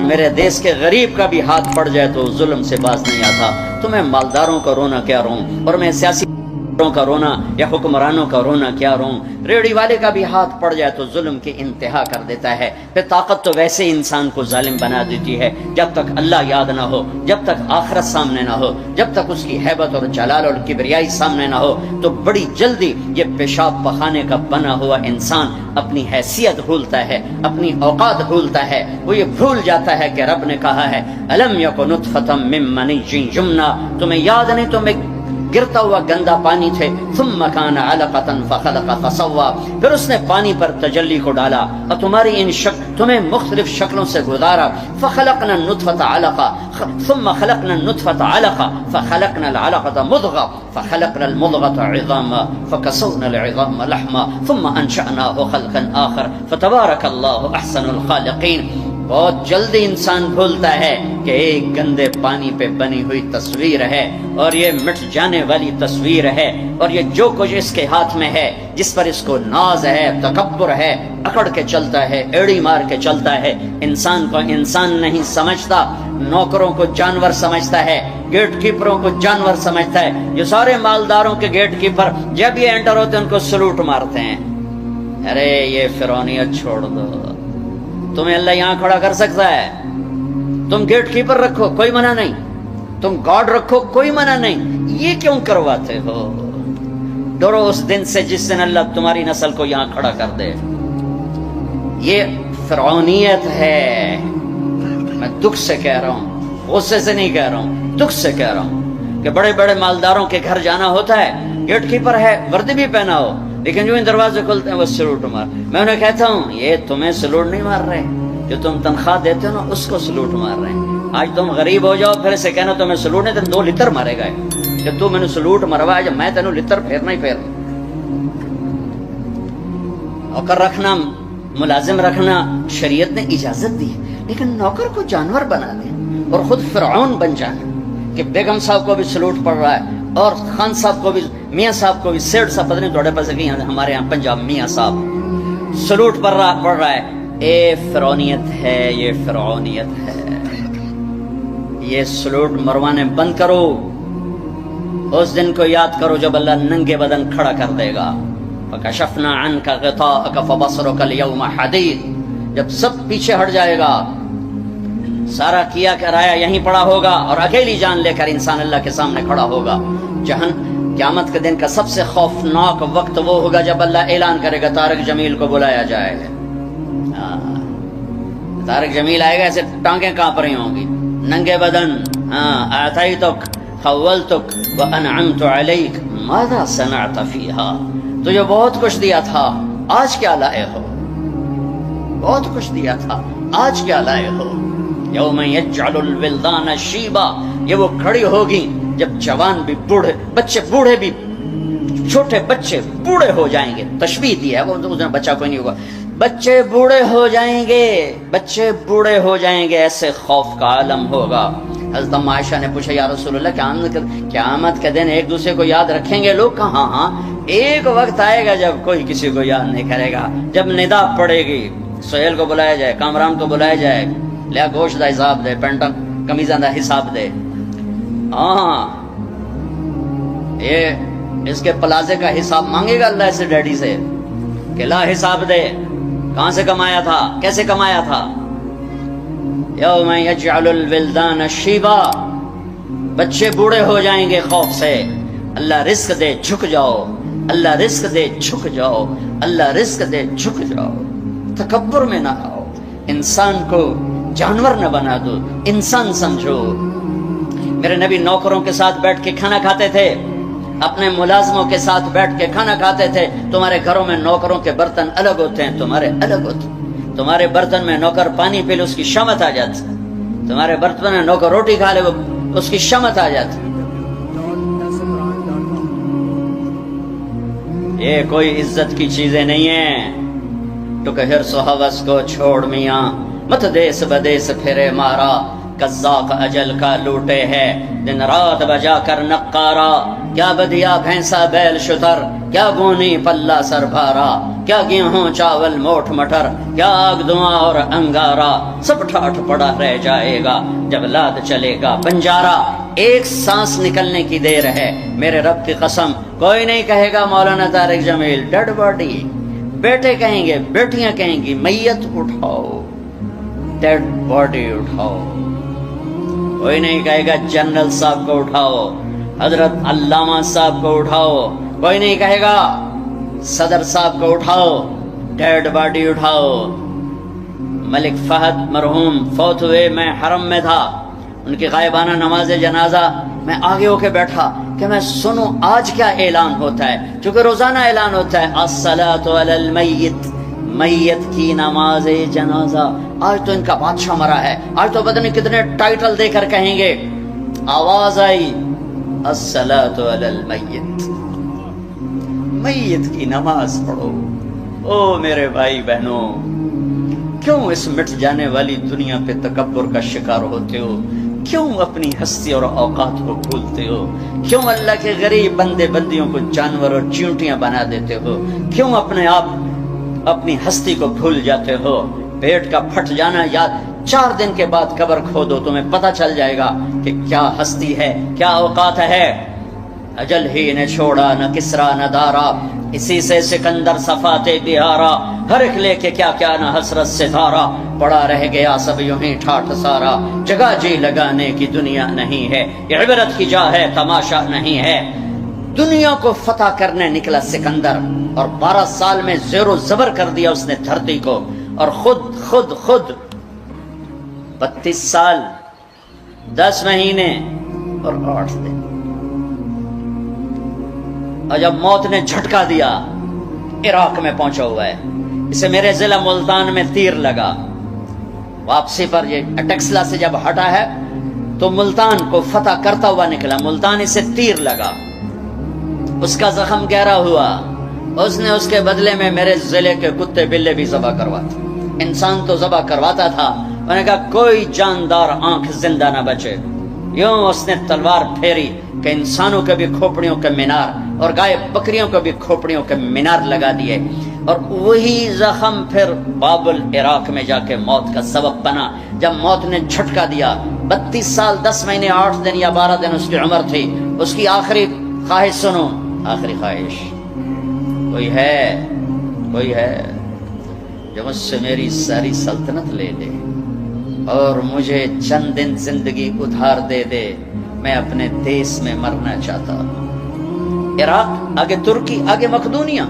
میرے دیس کے غریب کا بھی ہاتھ پڑ جائے تو ظلم سے باز نہیں آتا. تو میں مالداروں کا رونا کیا روں, اور میں سیاسی کا رونا یا حکمرانوں کا رونا کیا روں. ریڑھی والے کا بھی ہاتھ پڑ جائے تو ظلم کی انتہا کر دیتا ہے. پھر طاقت تو ویسے انسان کو ظالم بنا دیتی ہے. جب تک اللہ یاد نہ ہو, جب تک آخرت سامنے نہ ہو, جب تک اس کی ہیبت اور جلال اور کبریائی سامنے نہ ہو, تو بڑی جلدی یہ پیشاب پخانے کا بنا ہوا انسان اپنی حیثیت بھولتا ہے, اپنی اوقات بھولتا ہے. وہ یہ بھول جاتا ہے کہ رب نے کہا ہے الم یکن نطفۃ من منی یمنی, تمہیں یاد نہیں تمہیں گرتا ہوا گندا پانی تھے. ثم کان علقۃ فخلق فسوى, پھر اس نے پانی پر تجلی کو ڈالا اور تمہاری ان تمہیں مختلف شکلوں سے گزارا. فخلقنا النطفۃ علقہ ثم خلقنا النطفۃ علقہ فخلقنا العلقۃ مضغہ فخلقنا المضغۃ عظاما فکسونا العظام لحما ثم انشأناه خلقا آخر فتبارک اللہ احسن الخالقین. بہت جلدی انسان بھولتا ہے کہ ایک گندے پانی پہ بنی ہوئی تصویر ہے, اور یہ مٹ جانے والی تصویر ہے, اور یہ جو کچھ اس کے ہاتھ میں ہے, جس پر اس کو ناز ہے, تکبر ہے, اکڑ کے چلتا ہے, ایڑی مار کے چلتا ہے. انسان کو انسان نہیں سمجھتا, نوکروں کو جانور سمجھتا ہے, گیٹ کیپروں کو جانور سمجھتا ہے. یہ سارے مالداروں کے گیٹ کیپر جب یہ انٹر ہوتے ہیں ان کو سلوٹ مارتے ہیں. ارے یہ فرعونیت چھوڑ دو, تمہیں اللہ یہاں کھڑا کر سکتا ہے. تم گیٹ کیپر رکھو کوئی منع نہیں, تم گارڈ رکھو کوئی منع نہیں. یہ کیوں کرواتے ہو؟ ڈرو اس دن سے جس دن اللہ تمہاری نسل کو یہاں کھڑا کر دے. یہ فرعونیت ہے. میں دکھ سے کہہ رہا ہوں, غصے سے نہیں کہہ رہا ہوں, دکھ سے کہہ رہا ہوں کہ بڑے بڑے مالداروں کے گھر جانا ہوتا ہے, گیٹ کیپر ہے, وردی بھی پہنا ہو, لیکن جو ان دروازے کھلتے ہیں وہ سلوٹ مار. میں انہیں کہتا ہوں یہ تمہیں سلوٹ نہیں مار رہے, جو تم تنخواہ دیتے ہو نا اس کو سلوٹ مار رہے ہیں. آج تم غریب ہو جاؤ, پھر اسے کہنا تمہیں سلوٹ نہیں, تو 2 لتر مارے گا کہ تو میں نے سلوٹ مروایا, جب میں تینوں لتر پھیرنا ہی پھیرنا. نوکر رکھنا, ملازم رکھنا شریعت نے اجازت دی, لیکن نوکر کو جانور بنا دیں اور خود فرعون بن جانا کہ بیگم صاحب کو بھی سلوٹ پڑ رہا ہے, اور خان صاحب کو بھی, میاں صاحب کو بھی, سیٹ صاحب پتہ نہیں تھوڑے پاس کہ ہمارے یہاں پنجاب میاں صاحب سلوٹ پڑ رہا ہے. اے فرعونیت ہے, یہ فرعونیت ہے. یہ سلوٹ مروانے بند کرو. اس دن کو یاد کرو جب اللہ ننگے بدن کھڑا کر دے گا. فکشفنا عنک غطاءک فبصرک اليوم حدید. جب سب پیچھے ہٹ جائے گا, سارا کیا کرایا یہیں پڑا ہوگا, اور اکیلی جان لے کر انسان اللہ کے سامنے کھڑا ہوگا. قیامت کے دن کا سب سے خوفناک وقت وہ ہوگا جب اللہ اعلان کرے گا طارق جمیل کو بلایا جائے. طارق جمیل آئے گا, ایسے ٹانگیں کانپ رہی ہوں گی, ننگے بدن. آتیتک خولتک وانعمت علیک ماذا صنعت فیہا. تجھے بہت کچھ دیا تھا, آج کیا لائے ہو؟ بہت کچھ دیا تھا, آج کیا لائے ہو؟ یوم یجعل الولدان شیبا. یہ وہ کھڑی ہوگی جب جوان بھی بوڑھے, بچے بوڑھے بھی, چھوٹے بچے بوڑھے ہو جائیں گے. تشبیہ دی ہے, وہ اس نے بچہ کوئی نہیں ہوگا. بچے بوڑھے ہو جائیں گے, بچے بوڑھے ہو جائیں گے, ایسے خوف کا عالم ہوگا. حضرت عائشہ نے پوچھا یا رسول اللہ قیامت کے دن ایک دوسرے کو یاد رکھیں گے لوگ؟ کہاں, ہاں ایک وقت آئے گا جب کوئی کسی کو یاد نہیں کرے گا. جب ندا پڑے گی, سہیل کو بلایا جائے, کامران کو بلایا جائے, لیا گوشت دا حساب دے, پینٹا کمیزاں دا حساب دے. ہاں یہ اس کے پلازے کا حساب مانگے گا اللہ سے, ڈیڈی سے, کہ لا حساب دے, کہاں سے کمایا تھا, کیسے کمایا تھا. یوم یجعل الولدان شیبا. بچے بوڑھے ہو جائیں گے خوف سے. اللہ رزق دے جھک جاؤ, اللہ رزق دے جھک جاؤ, اللہ رزق دے جھک جاؤ. تکبر میں نہ آؤ, انسان کو جانور نہ بنا دو, انسان سمجھو. میرے نبی نوکروں کے ساتھ بیٹھ کے کھانا کھاتے تھے, اپنے ملازموں کے ساتھ بیٹھ کے کھانا کھاتے تھے. تمہارے گھروں میں نوکروں کے برتن الگ ہوتے ہیں, تمہارے الگ ہوتے ہیں. تمہارے برتن میں نوکر پانی پی لے اس کی شمت آ جاتی, تمہارے برتن میں نوکر روٹی کھا لے اس کی شمت آ جاتی. یہ کوئی عزت کی چیزیں نہیں ہیں. تو کہ حرص و حوث کو چھوڑ میاں, مت دیس بدیس پھرے مارا. قزاق اجل کا لوٹے ہے دن رات بجا کر نقارا، کیا بدیا بھینسا بیل شتر، کیا گونی پلہ سر بھارا، کیا گیہوں چاول موٹ مٹر، کیا آگ دھواں اور انگارا، سب ٹھاٹھ پڑا رہ جائے گا جب لاد چلے گا بنجارا۔ ایک سانس نکلنے کی دیر ہے میرے رب کی قسم، کوئی نہیں کہے گا مولانا طارق جمیل ڈیڈ باڈی، بیٹے کہیں گے بیٹیاں کہیں گی میت اٹھاؤ، ڈیڈ باڈی اٹھاؤ۔ کوئی نہیں کہے گا جنرل صاحب کو اٹھاؤ، حضرت علامہ صاحب کو اٹھاؤ، کوئی نہیں کہے گا صدر صاحب کو اٹھاؤ، ڈیڈ باڈی اٹھاؤ۔ ملک فہد مرحوم فوت ہوئے، میں حرم میں تھا، ان کی غائبانہ نماز جنازہ میں آگے ہو کے بیٹھا کہ میں سنوں آج کیا اعلان ہوتا ہے، چونکہ روزانہ اعلان ہوتا ہے الصلاۃ علی المیت، میت کی نماز جنازہ۔ آج تو ان کا بادشاہ مرا ہے، آج تو پتہ نہیں کتنے ٹائٹل دے کر کہیں گے۔ آواز آئی الصلاۃ علی المیت، میت کی نماز پڑھو۔ او میرے بھائی بہنوں، کیوں اس مٹ جانے والی دنیا پہ تکبر کا شکار ہوتے ہو؟ کیوں اپنی ہستی اور اوقات کو بھولتے ہو؟ کیوں اللہ کے غریب بندے بندیوں کو جانور اور چیونٹیاں بنا دیتے ہو؟ کیوں اپنے آپ اپنی ہستی کو بھول جاتے ہو؟ پیٹ کا پھٹ جانا یاد، 4 دن کے بعد قبر کھودو تمہیں پتہ چل جائے گا کہ کیا ہستی ہے، کیا اوقات ہے۔ اجل ہی نے چھوڑا نہ کسرا نہ دارا، اسی سے سکندر صفاتے بہارا، ہر ایک لے کے کیا کیا نہ حسرت سے دھارا، پڑا رہ گیا سب یوں ہی ٹھاٹھ سارا، جگہ جی لگانے کی دنیا نہیں ہے، یہ عبرت کی جا ہے تماشا نہیں ہے۔ دنیا کو فتح کرنے نکلا سکندر، اور 12 سال میں زیر و زبر کر دیا اس نے دھرتی کو، اور خود 32 سال 10 مہینے اور 8 دن، اور جب موت نے جھٹکا دیا عراق میں پہنچا ہوا ہے، اسے میرے ضلع ملتان میں تیر لگا، واپسی پر یہ اٹیکسلا سے جب ہٹا ہے تو ملتان کو فتح کرتا ہوا نکلا، ملتان اسے تیر لگا، اس کا زخم گہرا ہوا، اس نے اس کے بدلے میں میرے ضلع کے کتے بلے بھی ذبح کرواتے، انسان تو ذبح کرواتا تھا، میں نے کہا کوئی جاندار آنکھ زندہ نہ بچے، یوں اس نے تلوار پھیری کہ انسانوں کے بھی کھوپڑیوں کے مینار اور گائے بکریوں کو بھی کھوپڑیوں کے مینار لگا دیے، اور وہی زخم پھر بابل عراق میں جا کے موت کا سبب بنا۔ جب موت نے جھٹکا دیا، 32 سال 10 مہینے 8 دن یا 12 دن اس کی عمر تھی، اس کی آخری خواہش سنو، آخری خواہش، کوئی ہے جو مجھ سے میری ساری سلطنت لے لے اور مجھے چند دن زندگی ادھار دے دے، میں اپنے دیس میں مرنا چاہتا ہوں۔ عراق، آگے ترکی، آگے مقدونیہ،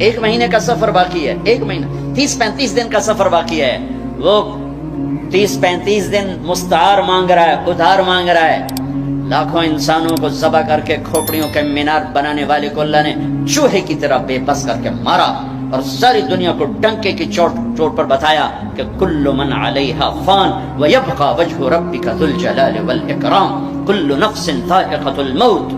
1 مہینے کا سفر باقی ہے، 1 مہینہ 30-35 دن کا سفر باقی ہے، وہ 30-35 دن مستعار مانگ رہا ہے، ادھار مانگ رہا ہے۔ لاکھوں انسانوں کو ذبح کر کے کھوپڑیوں کے مینار بنانے والے کو اللہ نے چوہے کی طرح بے بس کر کے مارا، اور ساری دنیا کو ڈنکے کی چوٹ پر بتایا کہ کل من علیہا فان ویبقى وجہ ربک ذو الجلال والاکرام، کل نفس ذائقۃ الموت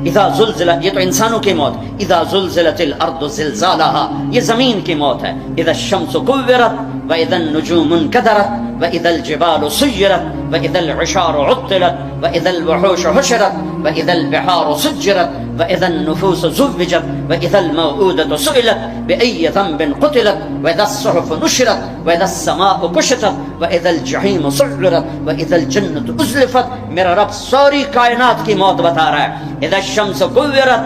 اذا زلزلت، یہ تو انسانوں کی موت، اذا زلزلت الارض زلزالها، یہ زمین کی موت ہے، اذا الشمس كورت واذا النجوم انكدرت واذا الجبال سيرت واذا العشار عطلت واذا الوحوش حشرت واذا البحار سجرت واذا النفوس زوجت واذا الموءودة سئلت بأي ذنب قتلت واذا الصحف نشرت واذا السماء كشطت واذا الجحيم سعرت واذا الجنة ازلفت۔ میرا رب ساری کائنات کی موت بتا رہا ہے، اذا الشمس كورت،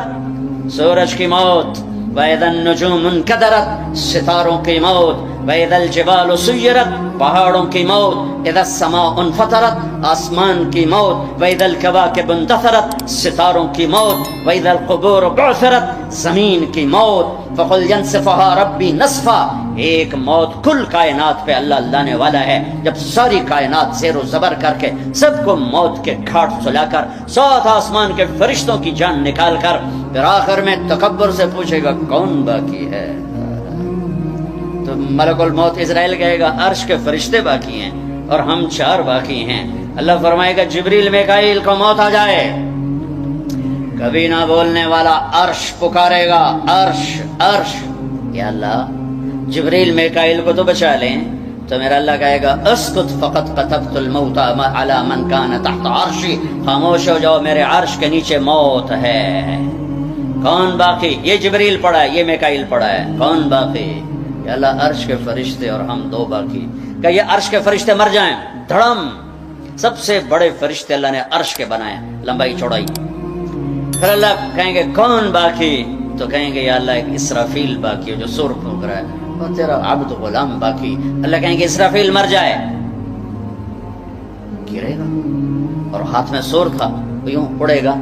سورج کی موت، واذا النجوم انكدرت، ستاروں کی موت، واذا الجبال سيرت، پہاڑوں کی موت، اذا السماء انفطرت، آسمان کی موت، واذا الكواكب انتثرت، ستاروں کی موت، واذا القبور بعثرت، زمین کی موت۔ فقل ينسفها ربي نسفا، ایک موت کل کائنات پہ اللہ لانے والا ہے، جب ساری کائنات زیر و زبر کر کے سب کو موت کے گھاٹ سلا کر 7 آسمان کے فرشتوں کی جان نکال کر پھر آخر میں تکبر سے پوچھے گا کون باقی ہے، تو ملک الموت اسرائیل کہے گا عرش کے فرشتے باقی ہیں اور ہم 4 باقی ہیں۔ اللہ فرمائے گا جبریل میکائیل کو موت آ جائے، کبھی نہ بولنے والا عرش پکارے گا، عرش عرش، یا اللہ جبریل میکائیل کو تو بچا لیں، تو میرا اللہ کہے گا اسکت فقط کتبت الموت علی من کان تحت عرشی، خاموش ہو جاؤ، میرے عرش کے نیچے موت ہے۔ کون باقی؟ یہ جبریل پڑھا ہے، یہ میکائیل پڑھا ہے، کون باقی؟ یا اللہ عرش کے فرشتے اور ہم دو باقی۔ کہ یہ عرش کے فرشتے مر جائیں، دھڑم، سب سے بڑے فرشتے اللہ نے عرش کے بنائے، لمبائی چوڑائی۔ پھر اللہ کہیں گے کون باقی؟ تو کہیں گے یا اللہ ایک اسرافیل باقی ہے جو سور پھونک رہا ہے، اور تیرا عبد غلام باقی۔ اللہ کہیں گے اسرافیل مر جائے، گرے گا اور ہاتھ میں سور تھا، وہ یوں اڑے گا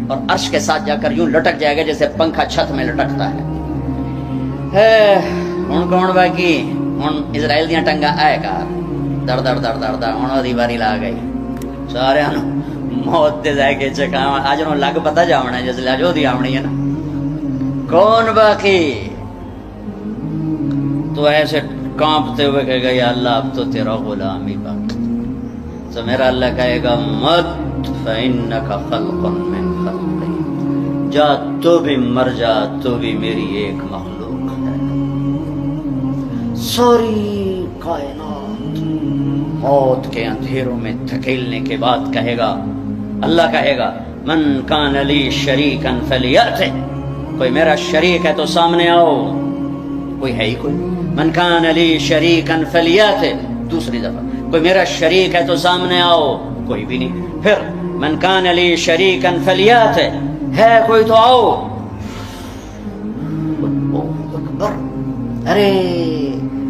اور عرش کے ساتھ جا کر یوں لٹک جائے گا جیسے پنکھا چھت میں لٹکتا ہے۔ ہن کون باقی؟ ہن اسرائیل دیاں ٹنگاں آئے کار در در در در در ہن دی باری لا گئی، سارے موت دے جائے کے چکا اج نو لگ پتہ جاونا جس لے جو دی آونی ہے نا، کون باقی؟ تو ایسے کانپتے ہوئے کہے گا یا اللہ اب تو تیرا غلام ہی باقی۔ تو میرا اللہ کہے گا مت فإنک خلق من خلقی، جا تو بھی مر جا، تو بھی میری ایک مخلوق ہے۔ ساری کائنات موت کے اندھیروں میں دھکیلنے کے بعد کہے گا، اللہ کہے گا من کان لی شریکا فلیأتہ، کوئی میرا شریک ہے تو سامنے آؤ، کوئی ہے ہی کوئی؟ من کان لی شریکا فلیأتہ، دوسری دفعہ کوئی میرا شریک ہے تو سامنے آؤ، کوئی بھی نہیں۔ پھر من کان لی شریکا فلیأتہ، ہے کوئی تو آؤ۔ اللہ اکبر۔ ارے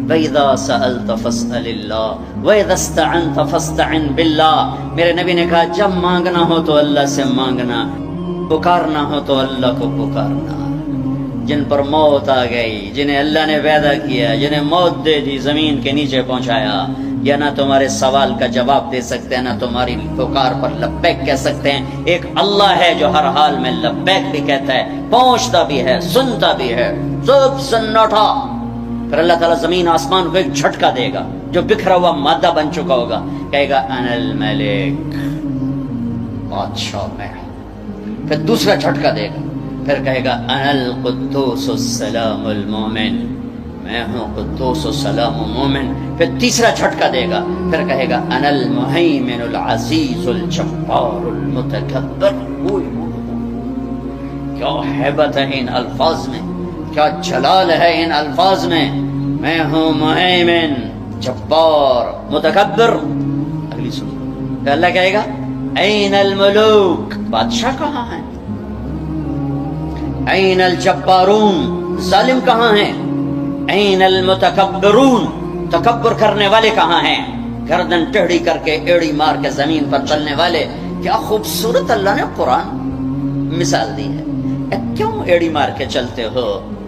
وَإِذَا سَأَلْتَ فَاسْأَلِ اللَّهِ وَإِذَا اسْتَعَنْتَ فَاسْتَعِنْ بِاللَّهِ، میرے نبی نے کہا جب مانگنا ہو تو اللہ سے مانگنا، پکارنا ہو تو اللہ کو پکارنا۔ جن پر موت آ گئی، جنہیں اللہ نے پیدا کیا، جنہیں موت دے دی، زمین کے نیچے پہنچایا، یا نہ تمہارے سوال کا جواب دے سکتے ہیں، نہ تمہاری پکار پر لبیک کہہ سکتے ہیں۔ ایک اللہ ہے جو ہر حال میں لبیک بھی کہتا ہے، پہنچتا بھی ہے، سنتا بھی ہے، سب سناٹا۔ پھر اللہ تعالیٰ زمین آسمان کو ایک جھٹکا دے گا جو بکھرا ہوا مادہ بن چکا ہوگا، کہے گا انا الملک، بادشاہ میں۔ پھر دوسرا جھٹکا دے گا، پھر کہے گا انا القدوس السلام المومن، میں ہوں قدوس و سلام و مومن۔ پھر تیسرا جھٹکا دے گا، پھر کہے گا انا المہیمن العزیز الجبار المتکبر۔ کیا ہیبت ہے ان الفاظ میں، کیا جلال ہے ان الفاظ میں، میں ہوں مہیمن، جبار، متکبر۔ اگلی سن، پھر اللہ کہے گا این الملوک، بادشاہ کہاں ہیں؟ این الجبارون، ظالم کہاں ہیں؟ این المتکبرون، تکبر کرنے والے کہاں ہیں؟ گردن ٹیڑھی کر کے ایڑی مار کے زمین پر چلنے والے۔ کیا خوبصورت اللہ نے قرآن مثال دی ہے۔ کیوں ایڑی مار کے چلتے ہو؟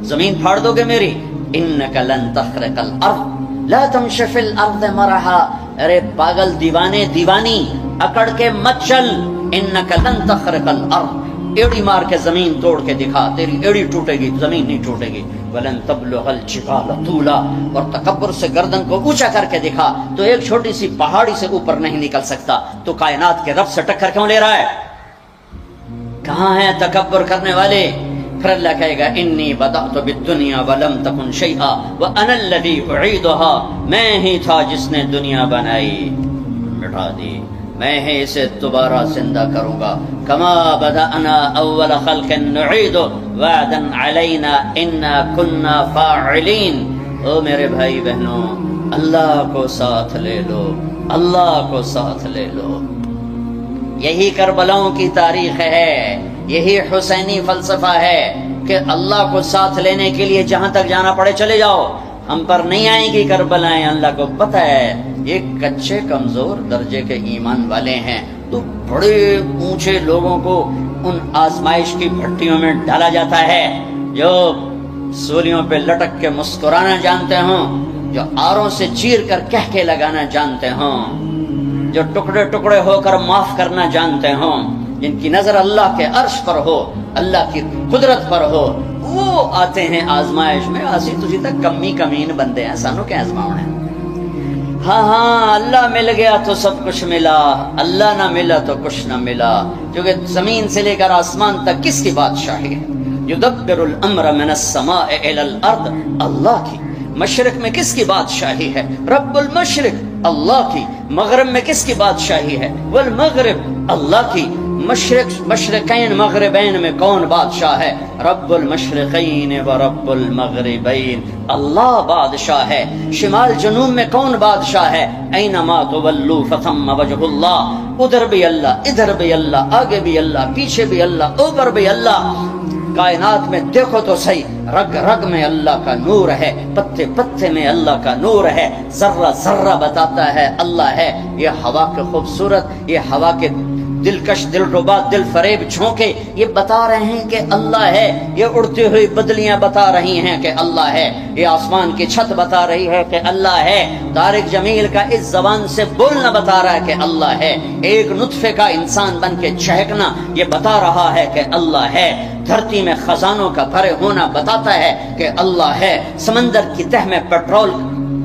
زمین پھاڑ دو گے میری؟ انک لن تخرق الارض لا تمشی فی الارض مرحا، ارے پاگل دیوانے دیوانی اکڑ کے مت چل، انک لن تخرق الارض، ایڑی مار کے زمین توڑ کے دکھا، تیری ایڑی ٹوٹے گی، زمین نہیں ٹوٹے گی۔ ولن تبلغ الجبال طولا، اور تکبر سے گردن کو اونچا کر کے دکھا تو ایک چھوٹی سی پہاڑی سے اوپر نہیں نکل سکتا، تو کائنات کے رب سے ٹکر کیوں لے رہا ہے؟ کہاں ہیں تکبر کرنے والے؟ پھر اللہ کہے گا انی بدأت بالدنیا ولم تکن شیئا وانا الذی اعیدها، میں ہی تھا جس نے دنیا بنائی، مٹا دی، میں ہی اسے دوبارہ زندہ کروں گا۔ کما بدأنا اول خلق نعید وعدا علینا انا کنا فاعلین۔ او میرے بھائی بہنوں، اللہ کو ساتھ لے لو، اللہ کو ساتھ لے لو۔ یہی کربلاؤں کی تاریخ ہے، یہی حسینی فلسفہ ہے کہ اللہ کو ساتھ لینے کے لیے جہاں تک جانا پڑے چلے جاؤ، ہم پر نہیں آئیں گی کربلائیں۔ اللہ کو پتہ ہے یہ کچے کمزور درجے کے ایمان والے ہیں، تو بڑے اونچے لوگوں کو ان آزمائش کی بھٹیوں میں ڈالا جاتا ہے، جو سولیوں پہ لٹک کے مسکرانا جانتے ہوں، جو آروں سے چیر کر کہکے لگانا جانتے ہوں، جو ٹکڑے ٹکڑے ہو کر معاف کرنا جانتے ہوں، جن کی نظر اللہ کے عرش پر ہو، اللہ کی قدرت پر ہو، وہ آتے ہیں آزمائش میں۔ اسی تجھی تک کمی کمین بندے ہیں، سانو کیا آزماؤں ہیں؟ ہاں ہاں، اللہ مل گیا تو سب کچھ ملا، اللہ نہ ملا تو کچھ نہ ملا، کیونکہ زمین سے لے کر آسمان تک کس کی بادشاہی ہے؟ یدبر الامر من السماء الى الارض، اللہ کی۔ مشرق میں کس کی بادشاہی ہے؟ رب المشرق اللہ کی. مغرب میں کس کی بادشاہی ہے؟ والمغرب اللہ کی. مشرقین مغربین میں کون بادشاہ ہے؟ رب المشرقین و رب المغربین، اللہ بادشاہ ہے. شمال جنوب میں کون بادشاہ ہے؟ اینما تولوا فثم وجہ اللہ، ادھر بھی اللہ، ادھر بھی اللہ، آگے بھی اللہ، پیچھے بھی اللہ، اوپر بھی اللہ. کائنات میں دیکھو تو صحیح، رگ رگ میں اللہ کا نور ہے، پتے پتے میں اللہ کا نور ہے، ذرہ ذرہ بتاتا ہے اللہ ہے. یہ ہوا کے خوبصورت، یہ ہوا کے دلکش، دل ربا، دل فریب جھونکے یہ بتا رہے ہیں کہ اللہ ہے. یہ اڑتی ہوئی بدلیاں بتا رہی ہیں کہ اللہ ہے. یہ آسمان کی چھت بتا رہی ہے کہ اللہ ہے. طارق جمیل کا اس زبان سے بولنا بتا رہا ہے کہ اللہ ہے. ایک نطفے کا انسان بن کے چہکنا یہ بتا رہا ہے کہ اللہ ہے. دھرتی میں خزانوں کا بھرے ہونا بتاتا ہے کہ اللہ ہے. سمندر کی تہ میں پیٹرول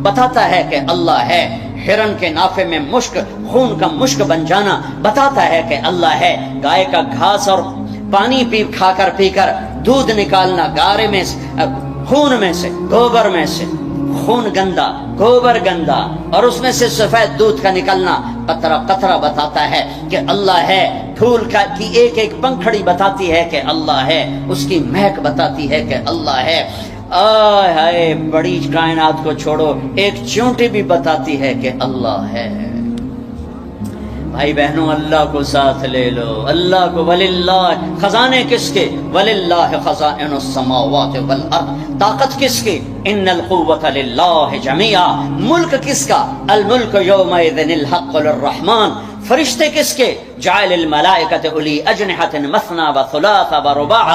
بتاتا ہے کہ اللہ ہے. ہرن کے نافے میں مشک، خون کا مشک بن جانا بتاتا ہے کہ اللہ ہے. گائے کا گھاس اور پانی کھا کر پی کر دودھ نکالنا، گارے میں خون میں سے، گوبر میں سے، خون گندا، گوبر گندا، اور اس میں سے سفید دودھ کا نکلنا قطرہ قطرہ بتاتا ہے کہ اللہ ہے. پھول کی ایک ایک پنکھڑی بتاتی ہے کہ اللہ ہے. اس کی مہک بتاتی ہے کہ اللہ ہے. آئے ہائے، بڑی کائنات کو چھوڑو، ایک چونٹی بھی بتاتی ہے کہ اللہ ہے. بھائی بہنوں، اللہ کو ساتھ لے لو، اللہ کو. وللہ، خزانے کس کے؟ وللہ خزائن السماوات والارض. طاقت کس کی؟ ان القوة للہ جمیعا. ملک کس کا؟ الملک یومئذ الحق للرحمن. فرشتے کس کے؟ جعل الملائکۃ اولی اجنحۃ مثنی و ثلاث و رباع.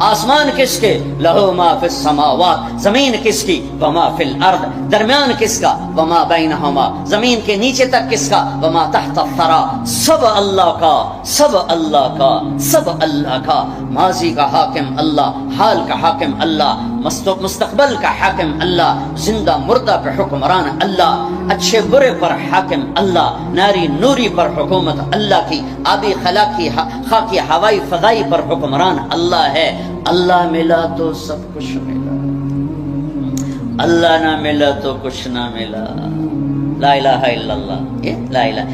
آسمان کس کے؟ لہ ما فی السماوات. زمین کس کی؟ وما فی الارض. درمیان کس کا؟ وما بینہما. زمین کے نیچے تک کس کا؟ وما تحت الثری. سب اللہ کا، سب اللہ کا، سب اللہ کا. ماضی کا حاکم اللہ، حال کا حاکم اللہ، مستقبل کا حاکم اللہ، زندہ مردہ پر حکمران اللہ، اچھے برے پر حاکم اللہ، ناری نوری پر حکومت اللہ کی، آبی خاکی ہوائی فضائی پر حکمران اللہ ہے. اللہ ملا تو سب کچھ ملا، اللہ نہ ملا تو کچھ نہ ملا. لا الہ الا اللہ. یہ لا الہ.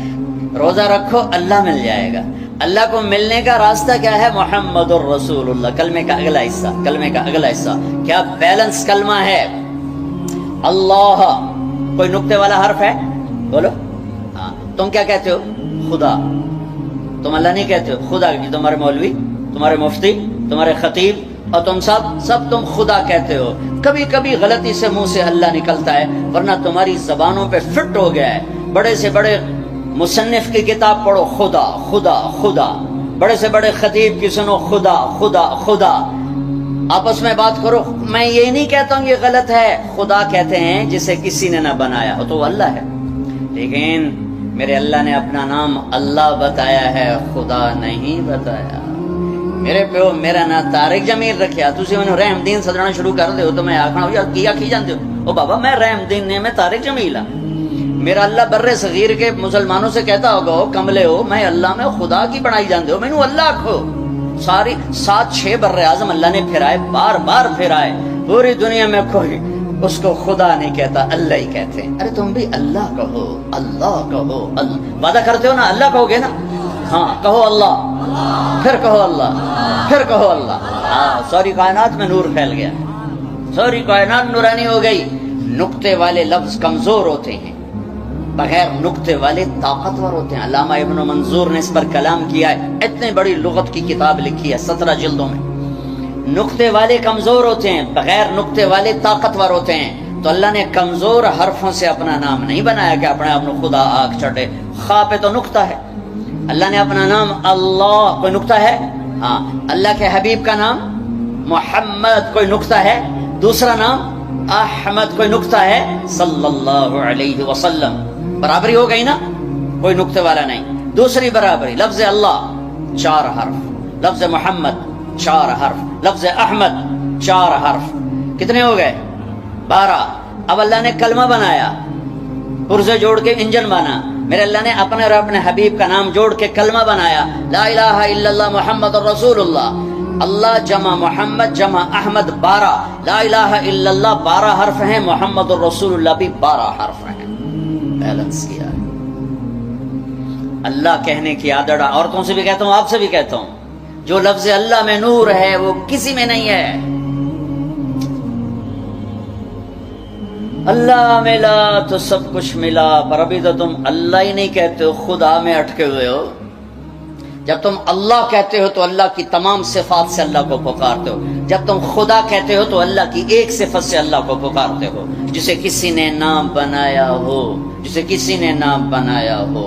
روزہ رکھو اللہ مل جائے گا. اللہ کو ملنے کا راستہ کیا ہے؟ محمد الرسول اللہ. کلمے کا اگلا حصہ، کلمے کا اگلا حصہ کیا بیلنس کلمہ ہے؟ اللہ. کوئی نقطے والا حرف ہے؟ بولو. ہاں. تم کیا کہتے ہو؟ خدا. تم اللہ نہیں کہتے ہو، خدا. تمہارے مولوی، تمہارے مفتی، تمہارے خطیب اور تم سب تم خدا کہتے ہو. کبھی کبھی غلطی سے منہ سے اللہ نکلتا ہے، ورنہ تمہاری زبانوں پہ فٹ ہو گیا ہے. بڑے سے بڑے مصنف کی کتاب پڑھو، خدا خدا خدا. بڑے سے بڑے خطیب کی سنو، خدا خدا خدا. آپس میں بات کرو. میں یہ نہیں کہتا ہوں یہ غلط ہے. خدا کہتے ہیں جسے کسی نے نہ بنایا ہو، تو وہ اللہ ہے. لیکن میرے اللہ نے اپنا نام اللہ بتایا ہے، خدا نہیں بتایا. میرے پیو میرا نام طارق جمیل رکھیا، تسی میں رحم دین سدنا شروع کر دے ہو تو میں آکھنا یار کیا کھی جاندے ہو. او بابا میں رحم دین نے، میں طارق جمیل ہاں. میرا اللہ بر صغیر کے مسلمانوں سے کہتا ہوگا ہو کملے ہو، میں اللہ میں خدا کی بنائی جاندے ہو، مینوں اللہ کھو. ساری 7-6 بر اعظم اللہ نے پھرائے، بار بار پھرائے. پوری دنیا میں کوئی اس کو خدا نہیں کہتا، اللہ ہی کہتے ہیں. ارے تم بھی اللہ کہو، اللہ کہو. وعدہ کرتے ہو نا اللہ کہو گے نا؟ ہاں کہو اللہ، پھر کہو اللہ، پھر کہو اللہ. ہاں ساری کائنات میں نور پھیل گیا، ساری کائنات نورانی ہو گئی. نقطے والے لفظ کمزور ہوتے ہیں، بغیر نقطے والے طاقتور ہوتے ہیں. علامہ ابن منظور نے اس پر کلام کیا ہے، اتنی بڑی لغت کی کتاب لکھی ہے 17 جلدوں میں. نقطے والے کمزور ہوتے ہیں، بغیر نقطے والے طاقتور ہوتے ہیں. تو اللہ نے کمزور حرفوں سے اپنا نام نہیں بنایا کہ اپنے آپ کو خدا آگ چڑھے. خا پہ تو نقطہ ہے. اللہ نے اپنا نام اللہ، کوئی نقطہ ہے؟ ہاں. اللہ کے حبیب کا نام محمد، کوئی نقطہ ہے؟ دوسرا نام احمد، کوئی نقطہ ہے؟ صلی اللہ علیہ وسلم. برابری ہو گئی نا، کوئی نقطے والا نہیں. دوسری برابری، لفظ اللہ 4 حرف، لفظ محمد 4 حرف، لفظ احمد 4 حرف. کتنے ہو گئے؟ 12. اب اللہ نے کلمہ بنایا، پرزے جوڑ کے انجن بنا. میرے اللہ نے اپنے اور اپنے حبیب کا نام جوڑ کے کلمہ بنایا، لا الہ الا اللہ محمد الرسول اللہ. اللہ جمع محمد جمع احمد 12، لا الہ الا اللہ 12 حرف ہیں، محمد الرسول اللہ بھی 12 حرف ہیں، بیلنس کیا ہے۔ اللہ کہنے کی عادت عورتوں سے بھی کہتا ہوں، آپ سے بھی کہتا ہوں، جو لفظ اللہ میں نور ہے وہ کسی میں نہیں ہے۔ اللہ ملا تو سب کچھ ملا، پر ابھی تو تم اللہ ہی نہیں کہتے ہو، خدا میں اٹکے ہوئے ہو۔ جب تم اللہ کہتے ہو تو اللہ کی تمام صفات سے اللہ کو پکارتے ہو، جب تم خدا کہتے ہو تو اللہ کی ایک صفت سے اللہ کو پکارتے ہو، جسے کسی نے نام بنایا ہو، جسے کسی نے نام بنایا ہو۔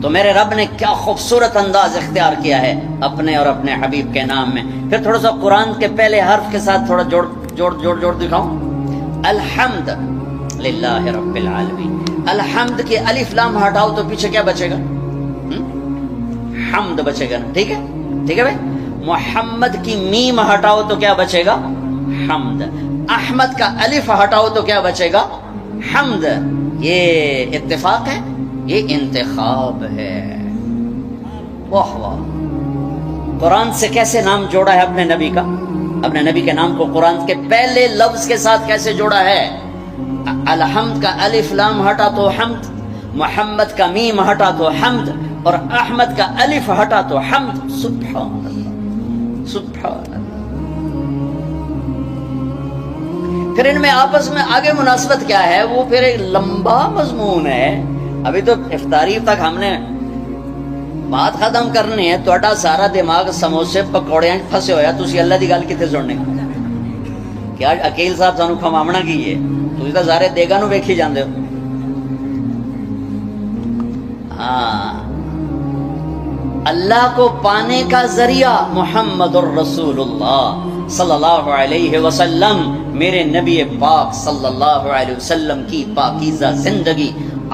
تو میرے رب نے کیا خوبصورت انداز اختیار کیا ہے اپنے اور اپنے حبیب کے نام میں۔ پھر تھوڑا سا قرآن کے پہلے حرف کے ساتھ تھوڑا جوڑ دکھاؤں۔ الحمد للہ رب العالمین، الحمد کی الف لام ہٹاؤ تو پیچھے کیا بچے گا؟ حمد بچے گا نا، ٹھیک ہے ٹھیک ہے بھائی۔ محمد کی میم ہٹاؤ تو کیا بچے گا؟ حمد۔ احمد کا الف ہٹاؤ تو کیا بچے گا؟ حمد۔ یہ اتفاق ہے، یہ انتخاب ہے۔ واہ واہ، قرآن سے کیسے نام جوڑا ہے اپنے نبی کا، اپنے نبی کے نام کو قرآن کے پہلے لفظ کے ساتھ کیسے جوڑا ہے۔ الحمد کا الف لام ہٹا تو حمد، محمد کا میم ہٹا تو حمد، اور احمد کا الف ہٹا تو حمد۔ سبحان اللہ سبحان اللہ۔ پھر ان میں آپس میں آگے مناسبت کیا ہے، وہ پھر ایک لمبا مضمون ہے۔ ابھی تو افطاری تک ہم نے بات ختم کرنی ہے، توڑا سارا دماغ سموسے پکوڑے پھنسے ہویا، تسی اللہ دی گل کتے سننے کیا عقیل صاحب سانو کھمامنا کی ہے، تسی تو سارے دیگا نو ویکھی جاندے ہو۔ ہاں، اللہ کو پانے کا ذریعہ محمد الرسول اللہ صلی اللہ علیہ وسلم، میرے نبی پاک صلی اللہ علیہ وسلم کی پاکیزہ زندگی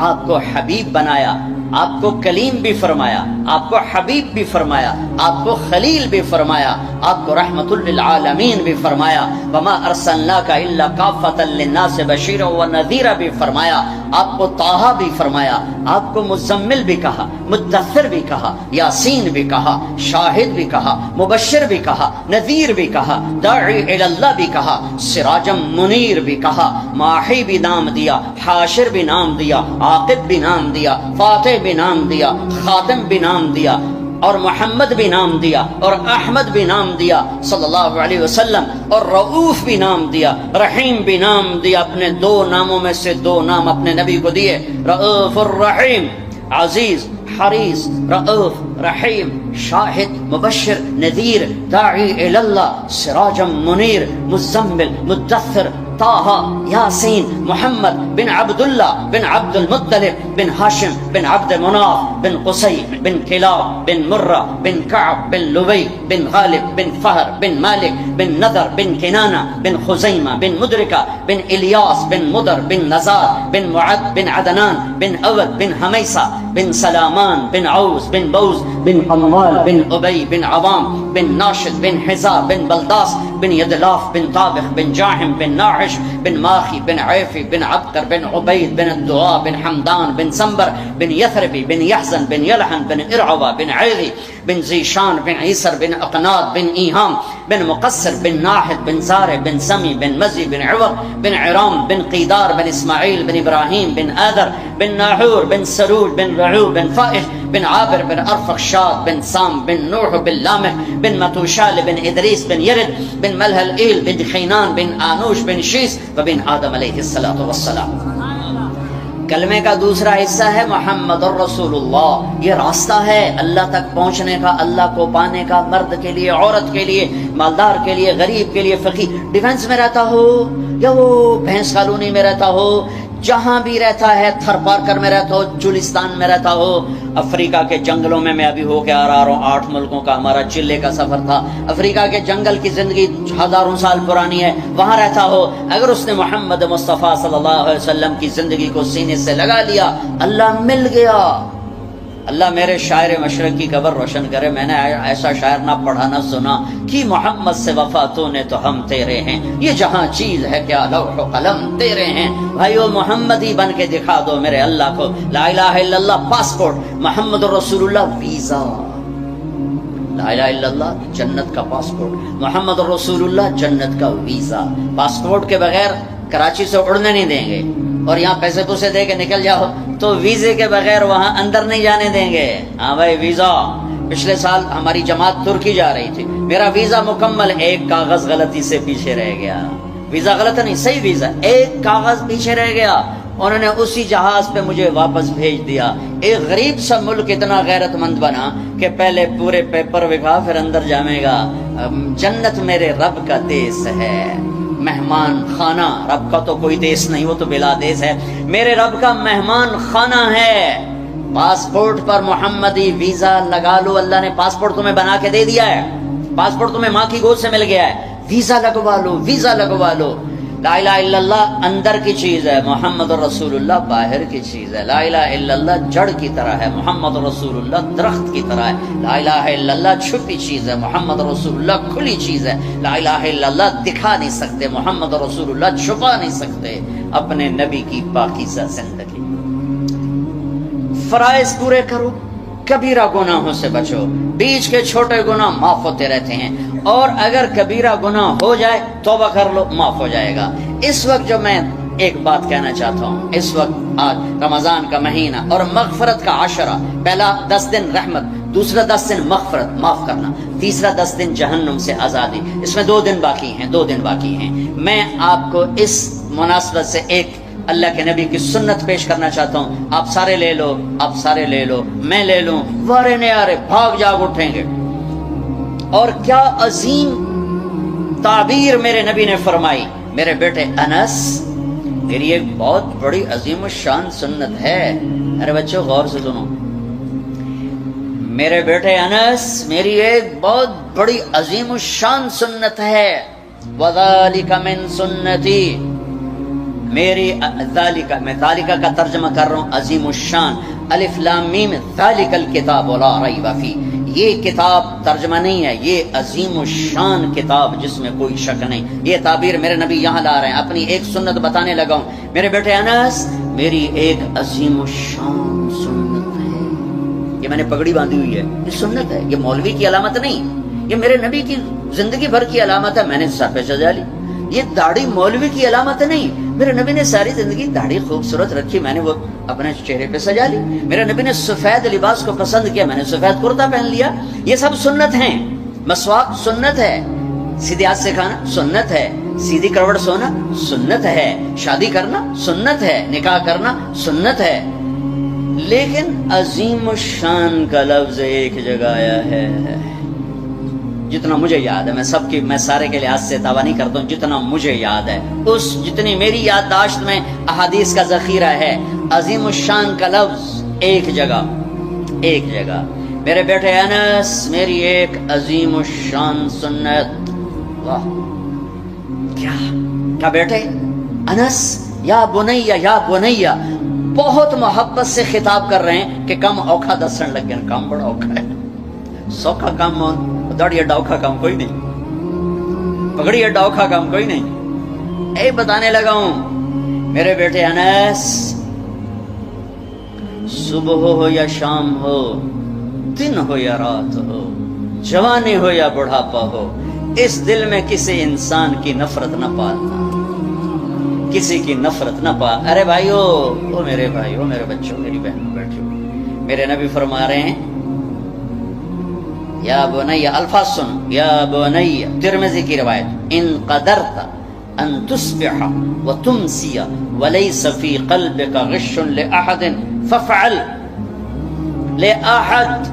آپ کو حبیب بنایا، آپ کو کلیم بھی فرمایا، آپ کو حبیب بھی فرمایا، آپ کو خلیل بھی فرمایا، آپ کو رحمت للعالمین بھی فرمایا، وما ارسلناک الا کافۃ للناس بشیرا ونذیرا بھی فرمایا، آپ کو طٰہٰ بھی فرمایا، آپ کو مزمل بھی کہا، مدثر بھی کہا، یاسین بھی کہا، شاہد بھی کہا، مبشر بھی کہا، نذیر بھی کہا، داعی الی اللہ بھی کہا، سراجم منیر بھی کہا، ماحی بھی نام دیا، حاشر بھی نام دیا، عاقب بھی نام دیا، فاتح بھی نام دیا، خاتم بھی نام دیا، اور محمد بھی نام دیا، اور احمد بھی نام دیا صلی اللہ علیہ وسلم، اور رؤوف بھی نام دیا، رحیم بھی نام دیا۔ اپنے 2 ناموں میں سے 2 نام اپنے نبی کو دیے، رؤوف الرحیم، عزیز حریص، رؤوف رحیم، شاہد مبشر نذیر، داعی الی اللہ، سراجم منیر، مزمل مدثر، طٰہٰ، یاسین، محمد بن عبداللہ بن عبد المطلب بن ہاشم بن عبد مناف بن قصی بن کلاب بن مرہ بن کعب بن لبی بن غالب بن فہر بن مالک بن نضر بن کنانہ بن خزیمہ بن مدرکہ بن الیاس بن مدر بن نزار بن معد بن عدنان بن اود بن حمیسہ بن سلامان بن عوز بن بوز بن اموال بن ابی بن عوام بن ناشد بن حزا بن بلداس بن یدلاف بن طابخ بن جاحم بن ناعش بن ماخی بن عیفی بن عبقر بن عبید بن الدعاء بن حمدان بن سنبر بن یثربی بن یحزن بن یلحن بن ارعوہ بن عیغی بن زیشان بن عیسر بن اقناد بن ایہام بن مقصر بن ناحد بن زارع بن سمی بن مزی بن عوق بن عرام بن قیدار بن اسماعیل بن ابراہیم بن آدر بن ناحور بن سروج بن رعو بن فائح بن عابر بن ارفخشاد بن سام بن نوح بن لامح بن متوشال بن ادریس بن یرد بن ملہل ایل بن خینان بن آنوش بن شیس وبن آدم علیہ السلام۔ کلمے کا دوسرا حصہ ہے محمد الرسول اللہ۔ یہ راستہ ہے اللہ تک پہنچنے کا، اللہ کو پانے کا، مرد کے لیے، عورت کے لیے، مالدار کے لیے، غریب کے لیے، فقیر، ڈیفنس میں رہتا ہو یا وہ بھینس کالونی میں رہتا ہو، جہاں بھی رہتا ہے، تھر پارکر میں رہتا ہو، چولستان میں رہتا ہو، افریقہ کے جنگلوں میں ابھی ہو کے آ رہا ہوں، 8 ملکوں کا ہمارا چلے کا سفر تھا، افریقہ کے جنگل کی زندگی ہزاروں سال پرانی ہے، وہاں رہتا ہو، اگر اس نے محمد مصطفیٰ صلی اللہ علیہ وسلم کی زندگی کو سینے سے لگا لیا، اللہ مل گیا۔ اللہ میرے شاعر مشرق کی قبر روشن کرے، میں نے ایسا شاعر نہ پڑھا نہ سنا کہ محمد سے وفا تو نے تو ہم تیرے ہیں، یہ جہاں چیز ہے کیا لوح و قلم تیرے ہیں۔ بھائیو محمد ہی بن کے دکھا دو میرے اللہ کو، لا الہ الا اللہ پاسپورٹ، محمد رسول اللہ ویزا۔ لا الہ الا اللہ جنت کا پاسپورٹ، محمد رسول اللہ جنت کا ویزا۔ پاسپورٹ کے بغیر کراچی سے اڑنے نہیں دیں گے، اور یہاں پیسے پوسے دے کے نکل جاؤ تو ویزے کے بغیر وہاں اندر نہیں جانے دیں گے۔ ہاں بھائی ویزا، پچھلے سال ہماری جماعت ترکی جا رہی تھی، میرا ویزا مکمل، ایک کاغذ غلطی سے پیچھے رہ گیا، ویزا غلط نہیں صحیح ویزا، ایک کاغذ پیچھے رہ گیا، انہوں نے اسی جہاز پہ مجھے واپس بھیج دیا۔ ایک غریب سا ملک اتنا غیرت مند بنا کہ پہلے پورے پیپر دکھا پھر اندر جامے گا۔ جنت میرے رب کا دیس ہے، مہمان خانہ، رب کا تو کوئی دیس نہیں، وہ تو بلا دیس ہے، میرے رب کا مہمان خانہ ہے۔ پاسپورٹ پر محمدی ویزا لگا لو، اللہ نے پاسپورٹ تمہیں بنا کے دے دیا ہے، پاسپورٹ تمہیں ماں کی گود سے مل گیا ہے، ویزا لگوا لو، ویزا لگوا لو۔ لا الہ الا اللہ اندر کی چیز ہے، محمد رسول اللہ باہر کی چیز ہے۔ لا الہ الا اللہ جڑ کی طرح ہے، محمد رسول اللہ درخت کی طرح ہے۔ لا الہ الا اللہ چھپی چیز ہے، محمد رسول اللہ کھلی چیز ہے۔ لا الہ الا اللہ دکھا نہیں سکتے، محمد رسول اللہ چھپا نہیں سکتے اپنے نبی کی پاکیزہ زندگی۔ فرائض پورے کرو، کبیرہ گناہوں سے بچو، بیچ کے چھوٹے گناہ معاف ہوتے رہتے ہیں، اور اگر کبیرہ گناہ ہو جائے توبہ کر لو، معاف ہو جائے گا۔ اس وقت جو میں ایک بات کہنا چاہتا ہوں، اس وقت آج رمضان کا مہینہ اور مغفرت کا عشرہ، پہلا 10 دن رحمت، دوسرا 10 دن مغفرت معاف کرنا، تیسرا 10 دن جہنم سے آزادی، اس میں 2 دن باقی ہیں، 2 دن باقی ہیں۔ میں آپ کو اس مناسبت سے ایک اللہ کے نبی کی سنت پیش کرنا چاہتا ہوں، آپ سارے لے لو، آپ سارے لے لو، میں لے لوں، وارے نیارے بھاگ جاگ اٹھیں گے۔ اور کیا عظیم تعبیر میرے نبی نے فرمائی۔ میرے بیٹے انس، میری ایک بہت بڑی عظیم الشان سنت ہے، ارے بچوں غور سے سنو، میرے بیٹے انس میری ایک بہت بڑی عظیم الشان سنت ہے۔ وَذَلِكَ مِن سُنَّتِي، میری ذالکہ، میں ذالکہ کا ترجمہ کر رہا ہوں، عظیم الشان، الف لام میم ذالک الکتاب لا ریب فیہ، یہ کتاب ترجمہ نہیں ہے، یہ عظیم الشان کتاب جس میں کوئی شک نہیں۔ یہ تعبیر میرے نبی یہاں لا رہے ہیں، اپنی ایک سنت بتانے لگا ہوں۔ میرے بیٹے انس، میری ایک عظیم الشان سنت ہے، یہ میں نے پگڑی باندھی ہوئی ہے، یہ سنت ہے، یہ مولوی کی علامت نہیں، یہ میرے نبی کی زندگی بھر کی علامت ہے، میں نے سر پہ سجا لی۔ یہ داڑھی مولوی کی علامت نہیں، میرے نبی نے ساری زندگی داڑھی خوبصورت رکھی، میں نے وہ اپنے چہرے پہ سجا لی۔ میرے نبی نے سفید لباس کو پسند کیا، میں نے سفید کرتا پہن لیا۔ یہ سب سنت ہیں۔ مسواک سنت ہے، سیدھے ہاتھ سے کھانا سنت ہے، سیدھی کروٹ سونا سنت ہے، شادی کرنا سنت ہے، نکاح کرنا سنت ہے۔ لیکن عظیم الشان کا لفظ ایک جگہ آیا ہے، جتنا مجھے یاد ہے، میں سارے کے لحاظ سے دعویٰ نہیں کرتا ہوں، جتنا مجھے یاد ہے، جتنی میری یادداشت میں احادیث کا ذخیرہ ہے، عظیم الشان کا لفظ ایک جگہ۔ میرے بیٹے انس، میری ایک عظیم الشان سنت، واہ کیا بیٹے انس، یا بنیا یا بنیا، بہت محبت سے خطاب کر رہے ہیں کہ کم اوکھا دسن لگ گیا، کام بڑا اوکھا ہے، سوکھا کام داڑھی اڈا اوکھا کام کوئی نہیں، پگڑی اڈا اوکھا کام کوئی نہیں۔ اے بتانے لگا ہوں میرے بیٹے انس، صبح ہو یا شام ہو، دن ہو یا رات ہو، جوانی ہو یا بڑھاپا ہو، اس دل میں کسی انسان کی نفرت نہ پالنا، کسی کی نفرت نہ پال۔ ارے بھائیو، او میرے بھائیو، میرے بچوں، میری بہنوں بیٹھو، میرے نبی فرما رہے ہیں یا بنی، الفاظ سن، یا بنی، ترمذی کی روایت، ان قدرت ان تصبح وتمسی وليس في قلبك غش لاحد فافعل، لاحد۔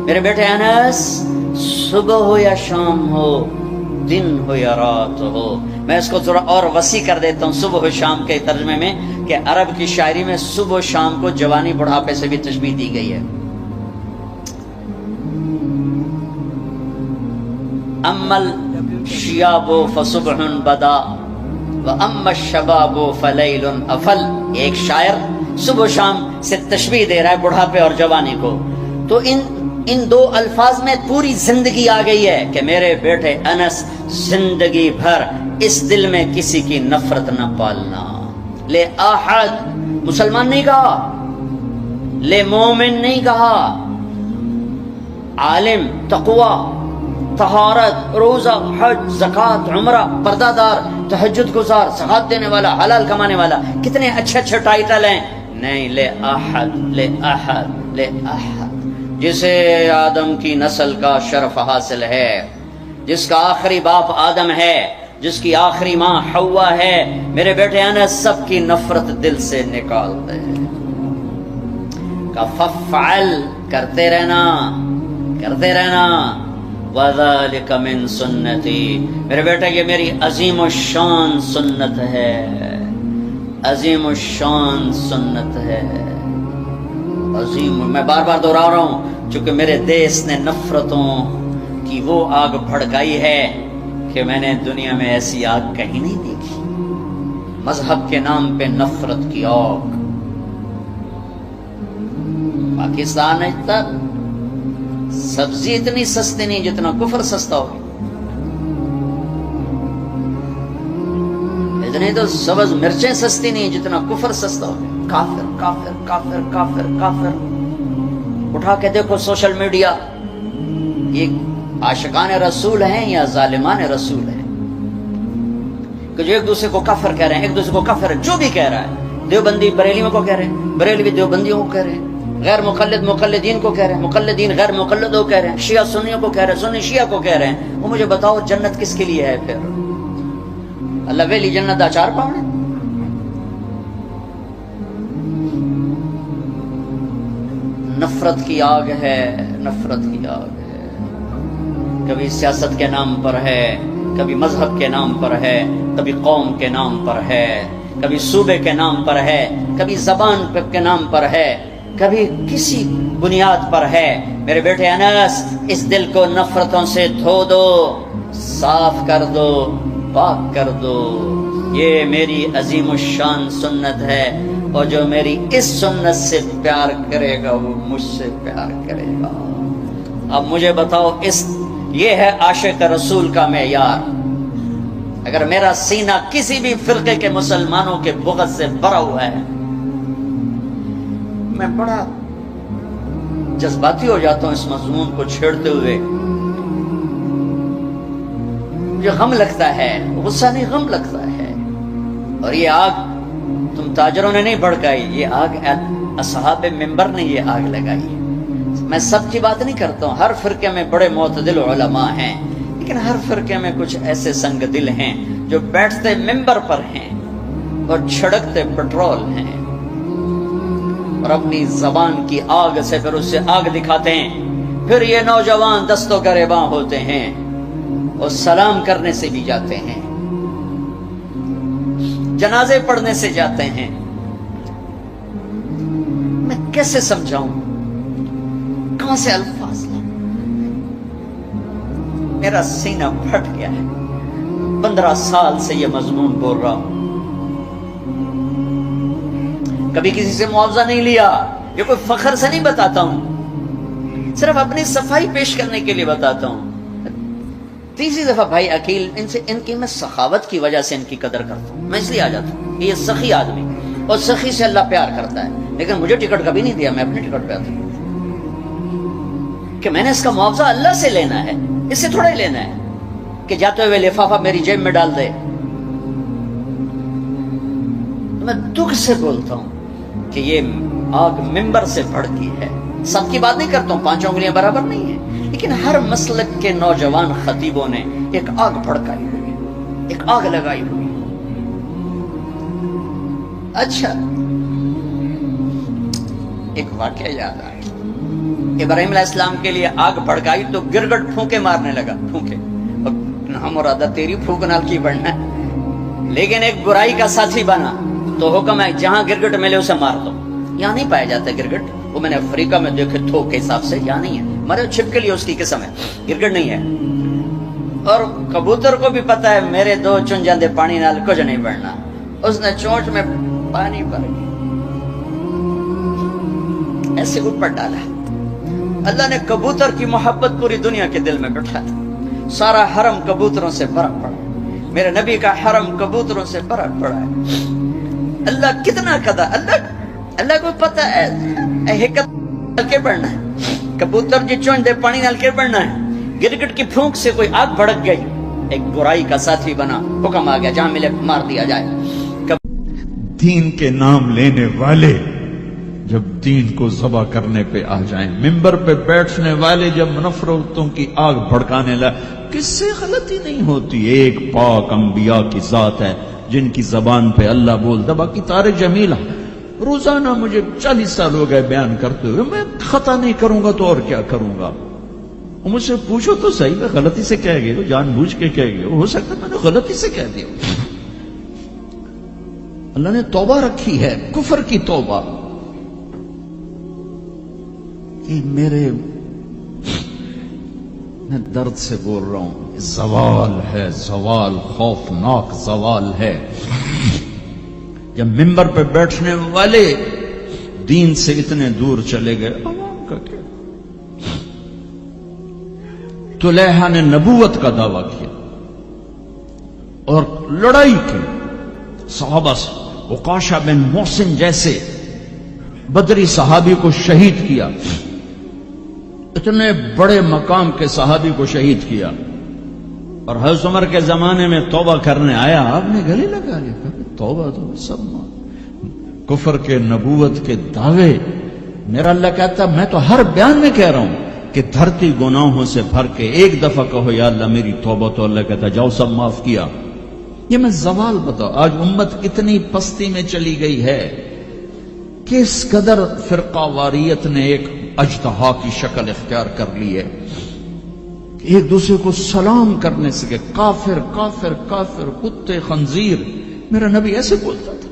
میرے بیٹے انس، صبح ہو یا شام ہو، دن ہو یا رات ہو، میں اس کو تھوڑا اور وسیع کر دیتا ہوں صبح و شام کے ترجمے میں، کہ عرب کی شاعری میں صبح و شام کو جوانی بڑھاپے سے بھی تشبیہ دی گئی ہے۔ اما الشیاب فصبح بدا واما الشباب فلیل افل، ایک شاعر صبح و شام سے تشبیہ دے رہا ہے بڑھاپے اور جوانی کو، تو ان دو الفاظ میں پوری زندگی آ گئی ہے کہ میرے بیٹے انس، زندگی بھر اس دل میں کسی کی نفرت نہ پالنا۔ لے احد، مسلمان نہیں کہا، لے مومن نہیں کہا، عالم، تقوی، طہارت، روزہ، حج، زکوٰۃ، عمرہ، پردہ دار، تہجد گزار، زکوٰۃ دینے والا، حلال کمانے والا، کتنے اچھے اچھے ٹائٹل ہیں. نہیں، لے احد، لے احد، لے احد، جسے آدم کی نسل کا شرف حاصل ہے، جس کا آخری باپ آدم ہے، جس کی آخری ماں حوا ہے. میرے بیٹے انس، سب کی نفرت دل سے نکال دے. فَفْعَلْ، کرتے رہنا، کرتے رہنا. وَذَلِكَ مِن سُنَّتِي، میرے بیٹے یہ میری عظیم الشان سنت ہے، عظیم الشان سنت ہے. عظیم، میں بار بار دہرا رہا ہوں، چونکہ میرے دیس نے نفرتوں کی وہ آگ بھڑکائی ہے کہ میں نے دنیا میں ایسی آگ کہیں نہیں دیکھی. مذہب کے نام پہ نفرت کی آگ. پاکستان ہے تک سبزی اتنی سستی نہیں جتنا کفر سستا ہو. اتنی تو سبز مرچیں سستی نہیں جتنا کفر سستا ہو. کافر کافر کافر کافر کافر. اٹھا کے دیکھو سوشل میڈیا، یہ عاشقان رسول ہیں یا ظالمان رسول ہیں کہ جو ایک دوسرے کو کافر کہہ رہے ہیں، ایک دوسرے کو کافر جو بھی کہہ رہا ہے. دیوبندی بریلیوں کو کہہ رہے ہیں، بریلوی دیوبندیوں کو کہہ رہے ہیں، غیر مقلد مقلدین کو کہہ رہے ہیں، مقلدین غیر مقلدوں کو کہہ رہے ہیں، شیعہ سنیوں کو کہہ رہے ہیں، سنی شیعہ کو کہہ رہے ہیں. وہ مجھے بتاؤ جنت کس کے لیے ہے پھر؟ اللہ ویلی جنت دا چار پاؤنے. نفرت کی آگ ہے، نفرت کی آگ ہے. کبھی سیاست کے نام پر ہے، کبھی مذہب کے نام پر ہے، کبھی قوم کے نام پر ہے، کبھی صوبے کے نام پر ہے، کبھی زبان کے نام پر ہے، کبھی کسی بنیاد پر ہے. میرے بیٹے انس، اس دل کو نفرتوں سے دھو دو، صاف کر دو، پاک کر دو. یہ میری عظیم الشان سنت ہے، اور جو میری اس سنت سے پیار کرے گا وہ مجھ سے پیار کرے گا. اب مجھے بتاؤ، یہ ہے عاشق رسول کا معیار. اگر میرا سینہ کسی بھی فرقے کے مسلمانوں کے بغض سے بھرا ہوا ہے، میں بڑا جذباتی ہو جاتا ہوں اس مضمون کو چھیڑتے ہوئے. مجھے غم لگتا ہے، غصہ نہیں غم لگتا ہے. اور یہ آگ تم تاجروں نے نہیں بھڑکائی، یہ آگ اصحاب منبر نے یہ آگ لگائی. میں سب کی بات نہیں کرتا ہوں، ہر فرقے میں بڑے معتدل علماء ہیں، لیکن ہر فرقے میں کچھ ایسے سنگ دل ہیں جو بیٹھتے منبر پر ہیں اور چھڑکتے پٹرول ہیں، اور اپنی زبان کی آگ سے پھر اسے آگ دکھاتے ہیں. پھر یہ نوجوان دست و گریباں ہوتے ہیں اور سلام کرنے سے بھی جاتے ہیں، جنازے پڑھنے سے جاتے ہیں. میں کیسے سمجھاؤں، کہاں سے الفاظ لاؤں؟ میرا سینہ پھٹ گیا ہے. 15 سال سے یہ مضمون بول رہا ہوں، کبھی کسی سے معاوضہ نہیں لیا. یہ کوئی فخر سے نہیں بتاتا ہوں، صرف اپنی صفائی پیش کرنے کے لیے بتاتا ہوں. تیسری دفعہ بھائی عقیل، ان کی میں سخاوت کی وجہ سے ان کی قدر کرتا ہوں. میں اس لیے آ جاتا ہوں کہ یہ سخی آدمی، اور سخی سے اللہ پیار کرتا ہے. لیکن مجھے ٹکٹ کبھی نہیں دیا، میں اپنے ٹکٹ پہ آتا ہوں کہ میں نے اس کا معاوضہ اللہ سے لینا ہے، اس سے تھوڑا ہی لینا ہے کہ جاتے ہوئے لفافہ میری جیب میں ڈال دے. میں دکھ سے بولتا ہوں کہ یہ آگ منبر سے بھڑکی ہے. سب کی بات نہیں کرتا ہوں، 5 انگلیاں برابر نہیں ہیں، لیکن ہر مسلک کے نوجوان خطیبوں نے ایک آگ بھڑکائی ہوئی ہے، ایک آگ لگائی ہوئی ہے. اچھا، ایک واقعہ یاد آیا. ابراہیم علیہ السلام کے لیے آگ بھڑکائی تو گرگٹ پھونکے مارنے لگا. پھونکے، نام مرادہ تیری پھونک نال کی بڑھنا ہے. لیکن ایک برائی کا ساتھی بنا تو حکم ہے جہاں گرگٹ ملے اسے مار دو. یہاں نہیں پایا جاتا گرگٹ، وہ میں نے افریقہ میں دیکھے تھوک کے حساب سے، یہاں نہیں ہے. مرے چھپ کے لیے اس کی قسم ہے، گرگٹ نہیں ہے. اور کبوتر کو بھی پتا ہے میرے 2 چن جاندے پانی نال کچھ نہیں بڑھنا. اس نے چونچ میں پانی بھر کے ایسے اوپر ڈالا. اللہ نے کبوتر کی محبت پوری دنیا کے دل میں بٹھا دی. سارا حرم کبوتروں سے بھرا پڑا. میرے نبی کا حرم کبوتروں سے بھرا پڑا ہے. اللہ کتنا قدر، اللہ کو پتہ ہے حکمت کے پڑھنا ہے. کبوتر جی چونج دے پانی نال گر بڑھنا ہے، گرگٹ کی پھونک سے کوئی آگ بھڑک گئی، ایک برائی کا ساتھی بنا، حکم آ گیا جہاں ملے مار دیا جائے۔ دین کے نام لینے والے جب دین کو ذبح کرنے پہ آ جائیں، ممبر پہ بیٹھنے والے جب نفرتوں کی آگ بھڑکانے لائے، کس سے غلطی نہیں ہوتی؟ ایک پاک انبیاء کی ذات ہے جن کی زبان پہ اللہ بولتا، باقی تارے جمیلہ روزانہ مجھے 40 سال ہو گئے بیان کرتے ہوئے، میں خطا نہیں کروں گا تو اور کیا کروں گا؟ مجھ سے پوچھو تو صحیح، میں غلطی سے کہہ گیا، جان بوجھ کے کہہ گیا، ہو سکتا ہے میں نے غلطی سے کہہ دیا۔ اللہ نے توبہ رکھی ہے، کفر کی توبہ، کہ میرے میں درد سے بول رہا ہوں، زوال ہے، زوال خوفناک زوال ہے۔ جب ممبر پہ بیٹھنے والے دین سے اتنے دور چلے گئے، عوام کا کیا؟ طلحہ نے نبوت کا دعویٰ کیا اور لڑائی کی صحابہ سے، عکاشہ بن محسن جیسے بدری صحابی کو شہید کیا، اتنے بڑے مقام کے صحابی کو شہید کیا، اور حضرت عمر کے زمانے میں توبہ کرنے آیا، آپ نے گلے لگا لیا، کہا توبہ تو سب کفر کے نبوت کے دعوے۔ میرا اللہ کہتا میں تو ہر بیان میں کہہ رہا ہوں کہ دھرتی گناہوں سے بھر کے ایک دفعہ کہو یا اللہ میری توبہ، تو اللہ کہتا جاؤ سب معاف کیا۔ یہ میں زوال بتاؤ، آج امت اتنی پستی میں چلی گئی ہے، کس قدر فرقہ واریت نے ایک اجتہا کی شکل اختیار کر لی ہے، ایک دوسرے کو سلام کرنے سے کہ کافر کافر کافر، کتے خنزیر۔ میرا نبی ایسے بولتا تھا۔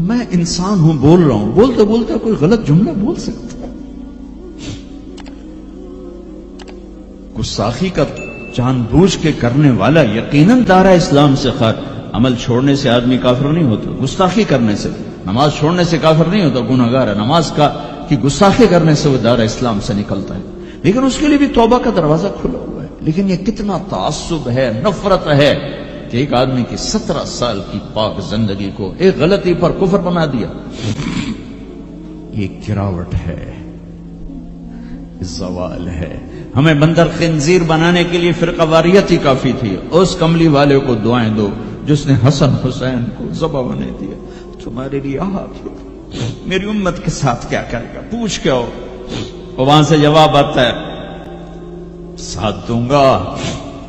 میں انسان ہوں، بول رہا ہوں، بولتے بولتے کوئی غلط جملہ بول سکتا۔ گستاخی کا جان بوجھ کے کرنے والا یقیناً دائرہ اسلام سے خارج۔ عمل چھوڑنے سے آدمی کافر نہیں ہوتا، گستاخی کرنے سے، نماز چھوڑنے سے کافر نہیں ہوتا، گناہگار ہے، نماز کی گستاخی کرنے سے وہ دائرہ اسلام سے نکلتا ہے، لیکن اس کے لیے بھی توبہ کا دروازہ کھلا ہوا ہے۔ لیکن یہ کتنا تعصب ہے، نفرت ہے کہ ایک آدمی کی 17 سال کی پاک زندگی کو ایک غلطی پر کفر بنا دیا۔ یہ گراوٹ ہے، زوال ہے۔ ہمیں بندر خنزیر بنانے کے لیے فرقہ واریت ہی کافی تھی۔ اس کملی والے کو دعائیں دو جس نے حسن حسین کو ذبح ہونے دیا، تمہارے لیے میری امت کے ساتھ کیا کرے گا؟ پوچھ کے آؤ۔ وہاں سے جواب آتا ہے ساتھ دوں گا،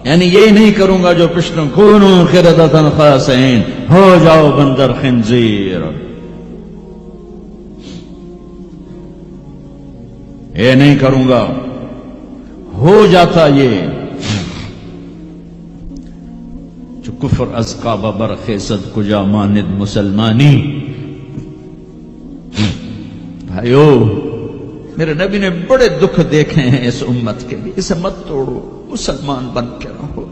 یعنی یہی نہیں کروں گا جو پشتوں کونو قردۃ خاسئین، ہو جاؤ بندر خنزیر، یہ نہیں کروں گا۔ ہو جاتا یہ جو کفر از کعبہ برخیزد کجا ماند مسلمانی۔ بھائیو، میرے نبی نے بڑے دکھ دیکھے ہیں اس امت کے لیے، اسے مت توڑو، مسلمان بن کے رہو،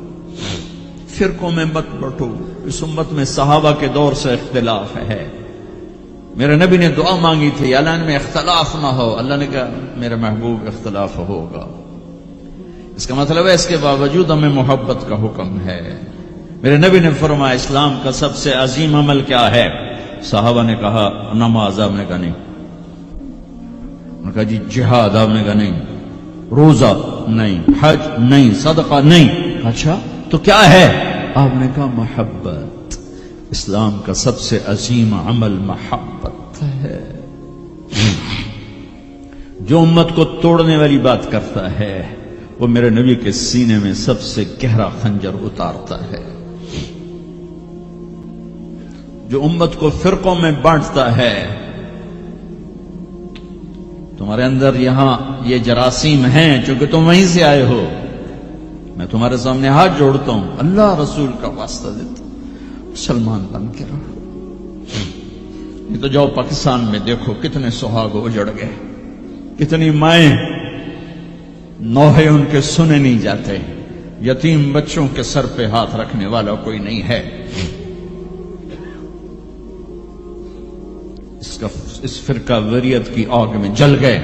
فرقوں میں مت بٹو۔ اس امت میں صحابہ کے دور سے اختلاف ہے، میرے نبی نے دعا مانگی تھی اللہ میں اختلاف نہ ہو، اللہ نے کہا میرے محبوب اختلاف ہوگا۔ اس کا مطلب ہے اس کے باوجود ہمیں محبت کا حکم ہے۔ میرے نبی نے فرمایا اسلام کا سب سے عظیم عمل کیا ہے؟ صحابہ نے کہا نماز، آپ نے کہا نہیں، انہوں نے کہا جی جہاد، آپ نے کہا نہیں، روزہ نہیں، حج نہیں، صدقہ نہیں، اچھا تو کیا ہے؟ آپ نے کہا محبت۔ اسلام کا سب سے عظیم عمل محبت ہے۔ جو امت کو توڑنے والی بات کرتا ہے وہ میرے نبی کے سینے میں سب سے گہرا خنجر اتارتا ہے۔ جو امت کو فرقوں میں بانٹتا ہے، تمہارے اندر یہاں یہ جراثیم ہیں چونکہ تم وہیں سے آئے ہو، میں تمہارے سامنے ہاتھ جوڑتا ہوں، اللہ رسول کا واسطہ دیتا ہوں، مسلمان بن کے رہو۔ یہ تو جاؤ پاکستان میں دیکھو کتنے سہاگ اجڑ گئے، کتنی مائیں نوحے ان کے سنے نہیں جاتے، یتیم بچوں کے سر پہ ہاتھ رکھنے والا کوئی نہیں ہے۔ اس فرقہ وریت کی آگ میں جل گئے۔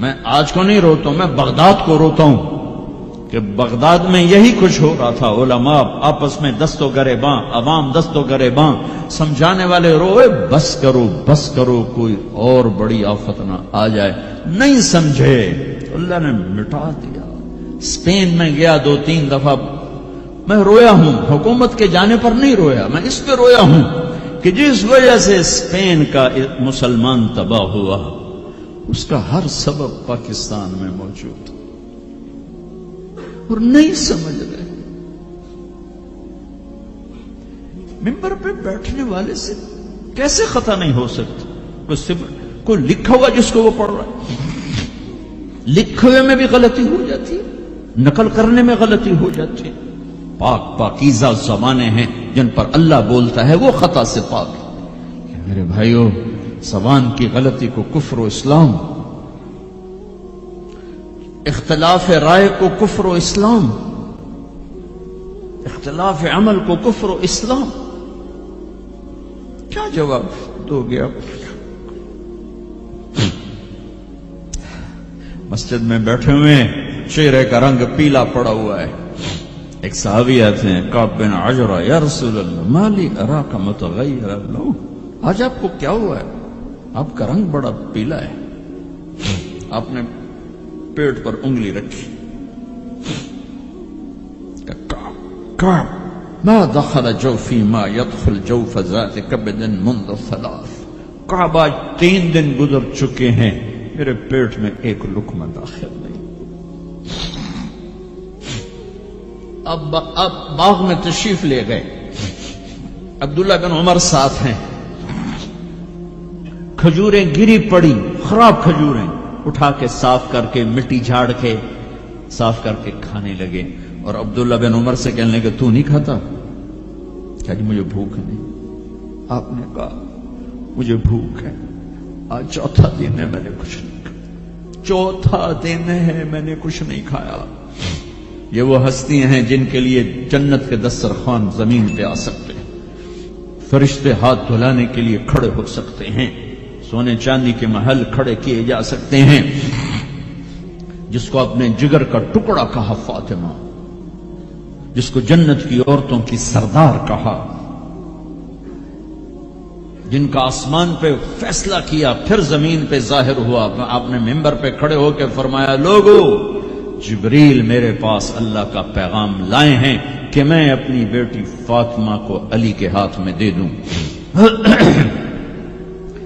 میں آج کو نہیں روتا ہوں، میں بغداد کو روتا ہوں کہ بغداد میں یہی کچھ ہو رہا تھا، علماء آپس میں دست و گریباں، عوام دست و گریباں، سمجھانے والے روئے بس کرو کوئی اور بڑی آفت نہ آ جائے، نہیں سمجھے اللہ نے مٹا دیا۔ اسپین میں گیا 2-3 دفعہ، میں رویا ہوں، حکومت کے جانے پر نہیں رویا، میں اس پہ رویا ہوں کہ جس وجہ سے اسپین کا مسلمان تباہ ہوا اس کا ہر سبب پاکستان میں موجود اور نہیں سمجھ رہے۔ ممبر پہ بیٹھنے والے سے کیسے خطا نہیں ہو سکتی؟ کوئی لکھا ہوا جس کو وہ پڑھ رہا ہے، لکھے ہوئے میں بھی غلطی ہو جاتی ہے، نقل کرنے میں غلطی ہو جاتی ہے۔ پاکیزہ زبانیں ہیں جن پر اللہ بولتا ہے وہ خطا سے پاک ہے۔ میرے بھائیو، زبان کی غلطی کو کفر و اسلام، اختلاف رائے کو کفر و اسلام، اختلاف عمل کو کفر و اسلام، کیا جواب دو گے آپ؟ مسجد میں بیٹھے ہوئے ہیں، چہرے کا رنگ پیلا پڑا ہوا ہے، ایک صحابی آتے ہیں، کعب بن عجرہ، یا رسول اللہ مالی اراک متغیر اللون، آج آپ کو کیا ہوا ہے؟ آپ کا رنگ بڑا پیلا ہے۔ آپ نے پیٹ پر انگلی رکھی، کعب ما دخل جوفی ما يدخل جوف ذات کبد منذ 3، کعب آج 3 دن گزر چکے ہیں، میرے پیٹ میں ایک لقمہ داخل نہیں۔ اب باغ میں تشریف لے گئے، عبداللہ بن عمر ساتھ ہیں، کھجوریں گری پڑی، خراب کھجوریں اٹھا کے صاف کر کے مٹی جھاڑ کے صاف کر کے کھانے لگے، اور عبداللہ بن عمر سے کہنے لگے تو نہیں کھاتا؟ کہا جی مجھے بھوک نہیں۔ آپ نے کہا مجھے بھوک ہے، آج چوتھا دن ہے میں نے کچھ نہیں کھایا، چوتھا دن ہے میں نے کچھ نہیں کھایا۔ یہ وہ ہستیاں ہیں جن کے لیے جنت کے دسترخوان زمین پہ آ سکتے ہیں، فرشتے ہاتھ دھلانے کے لیے کھڑے ہو سکتے ہیں، سونے چاندی کے محل کھڑے کیے جا سکتے ہیں۔ جس کو اپنے جگر کا ٹکڑا کہا فاطمہ، جس کو جنت کی عورتوں کی سردار کہا، جن کا آسمان پہ فیصلہ کیا پھر زمین پہ ظاہر ہوا، آپ نے ممبر پہ کھڑے ہو کے فرمایا لوگو جبریل میرے پاس اللہ کا پیغام لائے ہیں کہ میں اپنی بیٹی فاطمہ کو علی کے ہاتھ میں دے دوں۔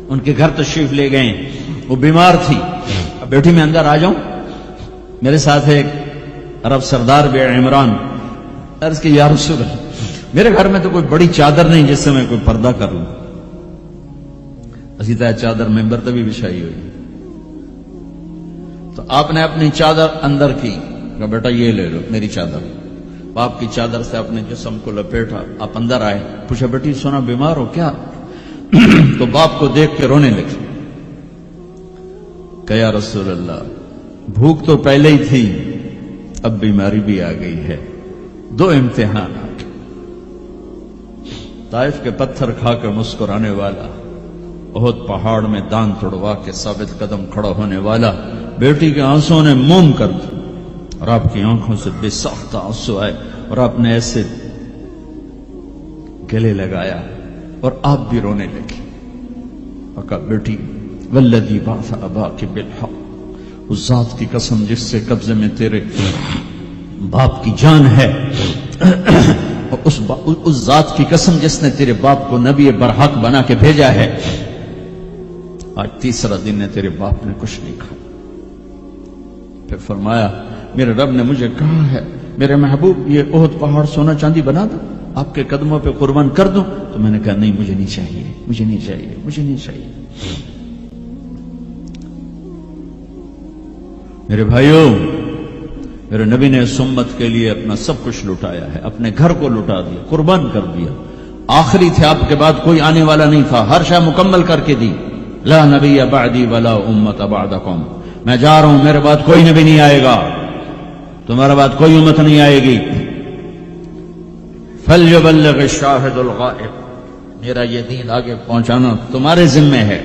ان کے گھر تشریف لے گئے، وہ بیمار تھی، اب بیٹی میں اندر آ جاؤں؟ میرے ساتھ ایک عرب سردار بے عمران، عرض کہ یا رسول اللہ میرے گھر میں تو کوئی بڑی چادر نہیں جس سے میں کوئی پردہ کر لوں۔ اسی طرح چادر ممبر تبھی بچھائی ہوئی، تو آپ نے اپنی چادر اندر کی، کہا بیٹا یہ لے لو میری چادر، باپ کی چادر سے اپنے جسم کو لپیٹا، آپ اندر آئے، پوچھا بیٹی سونا بیمار ہو کیا؟ تو باپ کو دیکھ کے رونے لگی، کہ یا رسول اللہ بھوک تو پہلے ہی تھی، اب بیماری بھی آ گئی ہے، 2 امتحانات، طائف کے پتھر کھا کے مسکرانے والا، احد پہاڑ میں دان توڑوا کے ثابت قدم کھڑا ہونے والا، بیٹی کے آنسوں نے موم کر دی اور آپ کی آنکھوں سے بے ساختہ آنسو آئے اور آپ نے ایسے گلے لگایا اور آپ بھی رونے لگی اور کہا بیٹی والذی بعث اباک بالحق، اس ذات کی قسم جس سے قبضے میں تیرے باپ کی جان ہے، اور اس ذات کی قسم جس نے تیرے باپ کو نبی برحق بنا کے بھیجا ہے، آج 3 دن ہے تیرے باپ نے کچھ نہیں کھایا۔ پھر فرمایا میرے رب نے مجھے کہا ہے میرے محبوب یہ احد پہاڑ سونا چاندی بنا دوں، آپ کے قدموں پہ قربان کر دوں؟ تو میں نے کہا نہیں مجھے نہیں چاہیے، مجھے نہیں چاہیے، مجھے نہیں چاہیے۔ میرے بھائیوں، میرے نبی نے اس امت کے لیے اپنا سب کچھ لٹایا ہے، اپنے گھر کو لٹا دیا، قربان کر دیا، آخری تھے، آپ کے بعد کوئی آنے والا نہیں تھا، ہر شے مکمل کر کے دی، لا نبی بعدی ولا امت بعدکم، میں جا رہا ہوں، میرے بعد کوئی نبی نہیں آئے گا، تمہارے بعد کوئی امت نہیں آئے گی، فلیبلغ الشاہد الغائب، میرا یہ دین آگے پہنچانا تمہارے ذمہ ہے۔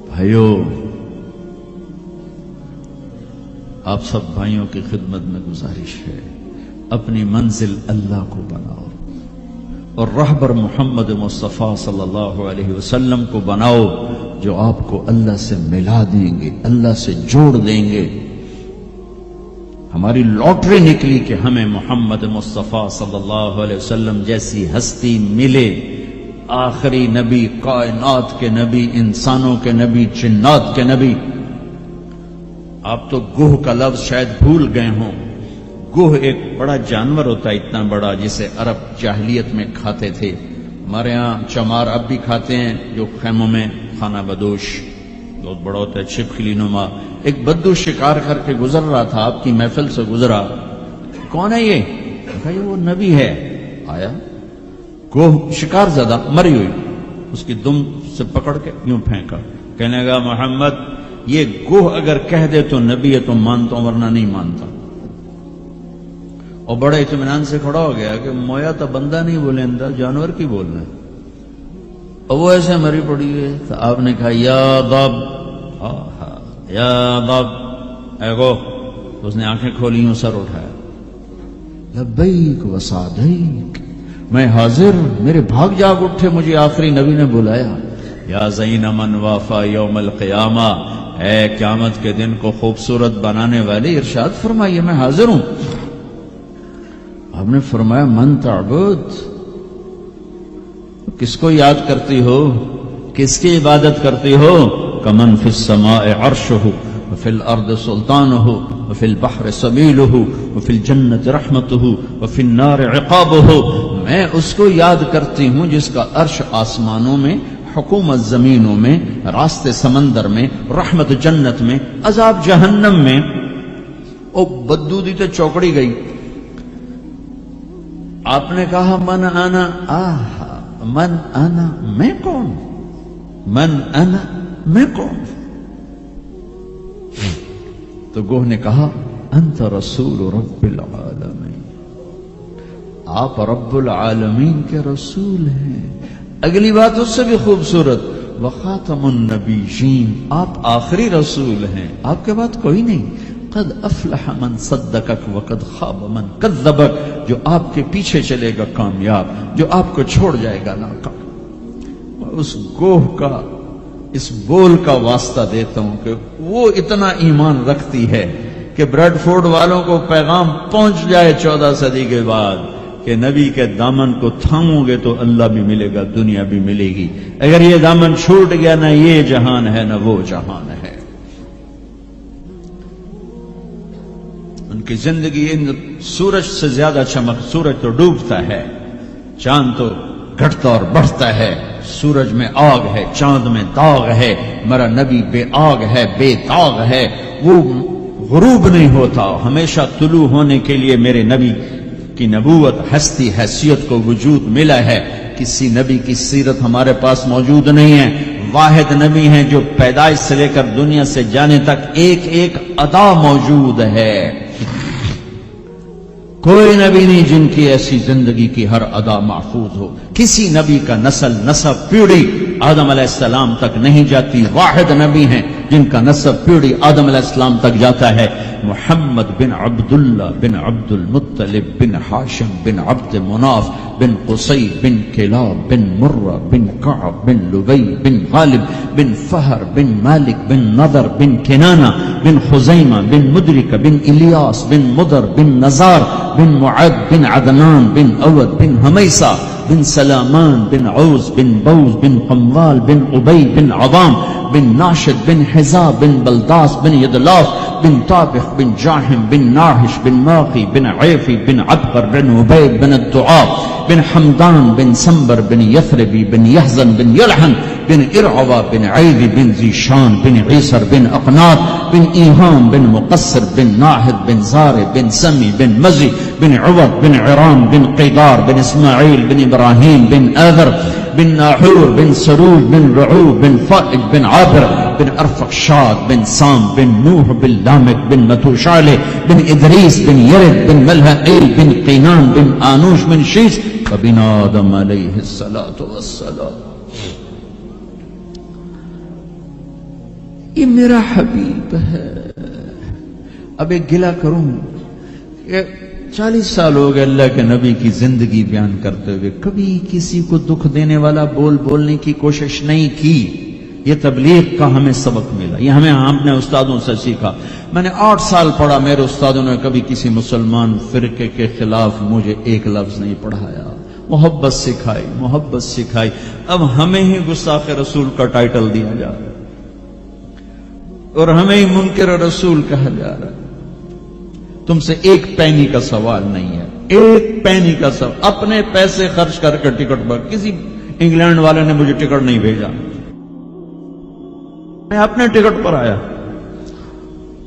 بھائیو، آپ سب بھائیوں کی خدمت میں گزارش ہے، اپنی منزل اللہ کو بناؤ اور رہبر محمد مصطفیٰ صلی اللہ علیہ وسلم کو بناؤ، جو آپ کو اللہ سے ملا دیں گے، اللہ سے جوڑ دیں گے۔ ہماری لاٹری نکلی کہ ہمیں محمد مصطفیٰ صلی اللہ علیہ وسلم جیسی ہستی ملے، آخری نبی، کائنات کے نبی، انسانوں کے نبی، جنات کے نبی۔ آپ تو گوہ کا لفظ شاید بھول گئے ہوں۔ گوہ ایک بڑا جانور ہوتا ہے، اتنا بڑا، جسے عرب جاہلیت میں کھاتے تھے۔ ہمارے ہاں چمار اب بھی کھاتے ہیں، جو خیموں میں خانہ بدوش بہت بڑا ہوتا ہے، چھپکلی نما۔ ایک بدو شکار کر کے گزر رہا تھا، آپ کی محفل سے گزرا۔ کون ہے یہ؟ کہا یہ وہ نبی ہے۔ آیا گوہ شکار زدہ مری ہوئی، اس کی دم سے پکڑ کے یوں پھینکا، کہنے لگا محمد یہ گوہ اگر کہہ دے تو نبی ہے تو مانتا ہوں، ورنہ نہیں مانتا۔ اور بڑے اطمینان سے کھڑا ہو گیا کہ مویا تو بندہ نہیں بولے، اندر جانور کی بولنا ہے۔ اور وہ ایسے مری پڑی ہے تو آپ نے کہا یا باب، یا باب، اے گو۔ اس نے آنکھیں کھولی، ہوں سر اٹھایا، لبیک و سعدیک، میں حاضر، میرے بھاگ جاگ اٹھے، مجھے آخری نبی نے بلایا۔ یا زین من وافا یوم القیامہ، اے قیامت کے دن کو خوبصورت بنانے والے، ارشاد فرمائیے میں حاضر ہوں۔ آپ نے فرمایا من تعبد، کس کو یاد کرتی ہو، کس کی عبادت کرتی ہو؟ کمن فی السماء عرشہ وفی الارض سلطانہ وفی البحر سبیلہ وفی الجنت رحمتہ وفی النار عقابہ۔ میں اس کو یاد کرتی ہوں جس کا عرش آسمانوں میں، حکومت زمینوں میں، راستے سمندر میں، رحمت جنت میں، عذاب جہنم میں۔ او بدو دی تے چوکڑی گئی۔ آپ نے کہا من انا، من انا، میں کون؟ من انا، میں کون؟ تو گوہ نے کہا انت رسول رب العالمین، آپ رب العالمین کے رسول ہیں۔ اگلی بات اس سے بھی خوبصورت، وخاتم النبیین، آپ آخری رسول ہیں، آپ کے بعد کوئی نہیں۔ قد افلح من صدقک وقد خاب من کذبک، جو آپ کے پیچھے چلے گا کامیاب، جو آپ کو چھوڑ جائے گا ناکام۔ اس گوہ کا، اس بول کا واسطہ دیتا ہوں کہ وہ اتنا ایمان رکھتی ہے کہ بریڈ فورڈ والوں کو پیغام پہنچ جائے 14 صدی کے بعد کہ نبی کے دامن کو تھامو گے تو اللہ بھی ملے گا، دنیا بھی ملے گی۔ اگر یہ دامن چھوٹ گیا، نہ یہ جہان ہے نہ وہ جہان ہے۔ ان کی زندگی سورج سے زیادہ چمک، سورج تو ڈوبتا ہے، چاند تو گھٹتا اور بڑھتا ہے، سورج میں آگ ہے، چاند میں داغ ہے، میرا نبی بے آگ ہے، بے داغ ہے، وہ غروب نہیں ہوتا، ہمیشہ طلوع ہونے کے لیے میرے نبی کی نبوت، ہستی، حیثیت کو وجود ملا ہے۔ کسی نبی کی سیرت ہمارے پاس موجود نہیں ہے۔ واحد نبی ہیں جو پیدائش سے لے کر دنیا سے جانے تک ایک ایک ادا موجود ہے۔ کوئی نبی نہیں جن کی ایسی زندگی کی ہر ادا محفوظ ہو۔ کسی نبی کا نسل، نسب، پیڑھی آدم علیہ السلام تک نہیں جاتی۔ واحد نبی ہیں جن کا نسب، پیڑھی آدم علیہ السلام تک جاتا ہے۔ محمد بن عبداللہ بن عبد المطلب بن ہاشم بن عبد مناف بن قصی بن کلاب بن مرہ بن کعب بن لبی بن غالب بن فہر بن مالک بن نضر بن کنانہ بن خزیمہ بن مدرک بن الیاس بن مدر بن نزار بن معد بن عدنان بن اود بن حمیسہ بن سلامان بن عوز بن بوز بن قموال بن عبی بن عظام بن ناشد بن حزاب بن بلداس بن یدلاف بن طابخ بن جاحم بن ناحش بن ماقی بن عیفی بن عبقر بن عبید بن الدعاب بن حمدان بن سنبر بن یثربی بن یحزن بن یلحن بن ارعوہ بن عیبی بن زیشان بن عیسر بن اقناط بن ایہام بن مقصر بن ناحد بن زار بن سمی بن مزی بن عوض بن عرام بن قیدار بن اسماعیل بن ابراہیم بن آذر بن ناحور بن سروج بن رعوب بن فائج بن عابر بن ارفقشاد بن سام بن نوح بن لامک بن متوشالہ بن ادریس بن یرد بن ملہئیل بن قینان بن آنوش بن شیس وبن آدم علیہ السلام۔ یہ میرا حبیب ہے، اب ایک گلہ کروں کہ 40 سال ہو گئے اللہ کے نبی کی زندگی بیان کرتے ہوئے، کبھی کسی کو دکھ دینے والا بولنے کی کوشش نہیں کی۔ یہ تبلیغ کا ہمیں سبق ملا، یہ ہم نے استادوں سے سیکھا۔ میں نے 8 سال پڑھا، میرے استادوں نے کبھی کسی مسلمان فرقے کے خلاف مجھے ایک لفظ نہیں پڑھایا، محبت سکھائی۔ اب ہمیں ہی گستاخ رسول کا ٹائٹل دیا جا رہا ہے اور ہمیں ہی منکر رسول کہا جا رہا ہے۔ تم سے ایک پینی کا سوال نہیں ہے، ایک پینی کا سوال۔ اپنے پیسے خرچ کر کے ٹکٹ پر، کسی انگلینڈ والے نے مجھے ٹکٹ نہیں بھیجا، میں اپنے ٹکٹ پر آیا،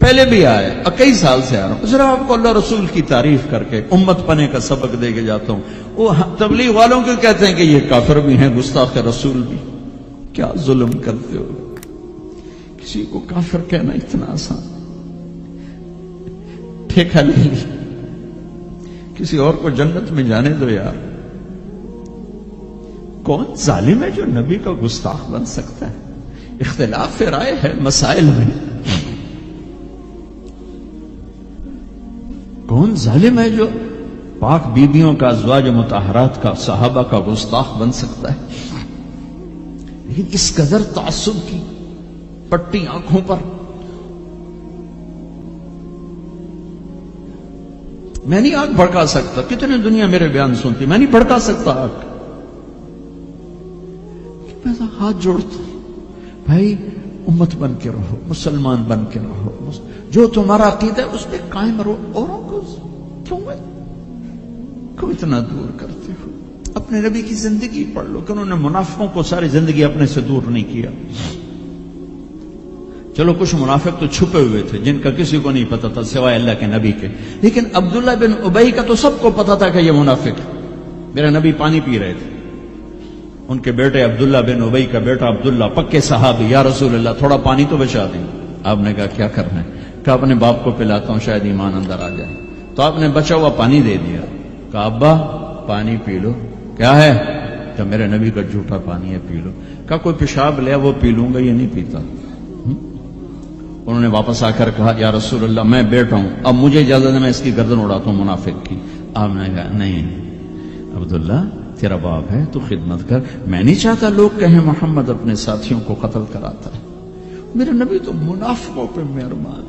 پہلے بھی آیا، کئی سال سے آ رہا ہوں، صرف آپ کو اللہ رسول کی تعریف کر کے امت پنے کا سبق دے کے جاتا ہوں۔ وہ تبلیغ والوں کو کہتے ہیں کہ یہ کافر بھی ہیں، گستاخ رسول بھی۔ کیا ظلم کرتے ہو، کسی کو کافر کہنا اتنا آسان، ٹھیکہ نہیں، کسی اور کو جنت میں جانے دو یار۔ کون ظالم ہے جو نبی کا گستاخ بن سکتا ہے؟ اختلاف رائے ہے مسائل میں، کون ظالم ہے جو پاک بیویوں کا، ازواج مطہرات کا، صحابہ کا گستاخ بن سکتا ہے؟ لیکن اس قدر تعصب کی پٹی آنکھوں پر، میں نہیں آگ بھڑکا سکتا، کتنے دنیا میرے بیان سنتی، میں نہیں بھڑکا سکتا آگ، میں تو ہاتھ جوڑتا ہوں، بھائی امت بن کے رہو، مسلمان بن کے رہو، جو تمہارا عقیدہ ہے اس پہ قائم رہو، اوروں کو کیوں اتنا دور کرتے ہو؟ اپنے نبی کی زندگی پڑھ لو کہ انہوں نے منافقوں کو ساری زندگی اپنے سے دور نہیں کیا۔ چلو کچھ منافق تو چھپے ہوئے تھے جن کا کسی کو نہیں پتا تھا سوائے اللہ کے نبی کے، لیکن عبداللہ بن ابی کا تو سب کو پتا تھا کہ یہ منافق ہے۔ میرے نبی پانی پی رہے تھے، ان کے بیٹے عبداللہ بن ابی کا بیٹا عبداللہ، پکے صحابی، یا رسول اللہ تھوڑا پانی تو بچا دیں۔ آپ نے کہا کیا کرنا ہے؟ کہا اپنے باپ کو پلاتا ہوں شاید ایمان اندر آ جائے۔ تو آپ نے بچا ہوا پانی دے دیا، کہا ابا پانی پی لو۔ کیا ہے؟ کہ میرے نبی کا جھوٹا پانی ہے، پی لو۔ کہا کوئی پیشاب لیا وہ پی لوں گا، یہ نہیں پیتا۔ انہوں نے واپس آ کر کہا یا رسول اللہ میں بیٹا ہوں، اب مجھے اجازت ہے میں اس کی گردن اڑاتا ہوں منافق کی۔ آپ نے کہا نہیں عبداللہ تیرا باپ ہے تو خدمت کر، میں نہیں چاہتا لوگ کہیں محمد اپنے ساتھیوں کو قتل کراتا ہے۔ میرے نبی تو منافقوں پہ مہربان۔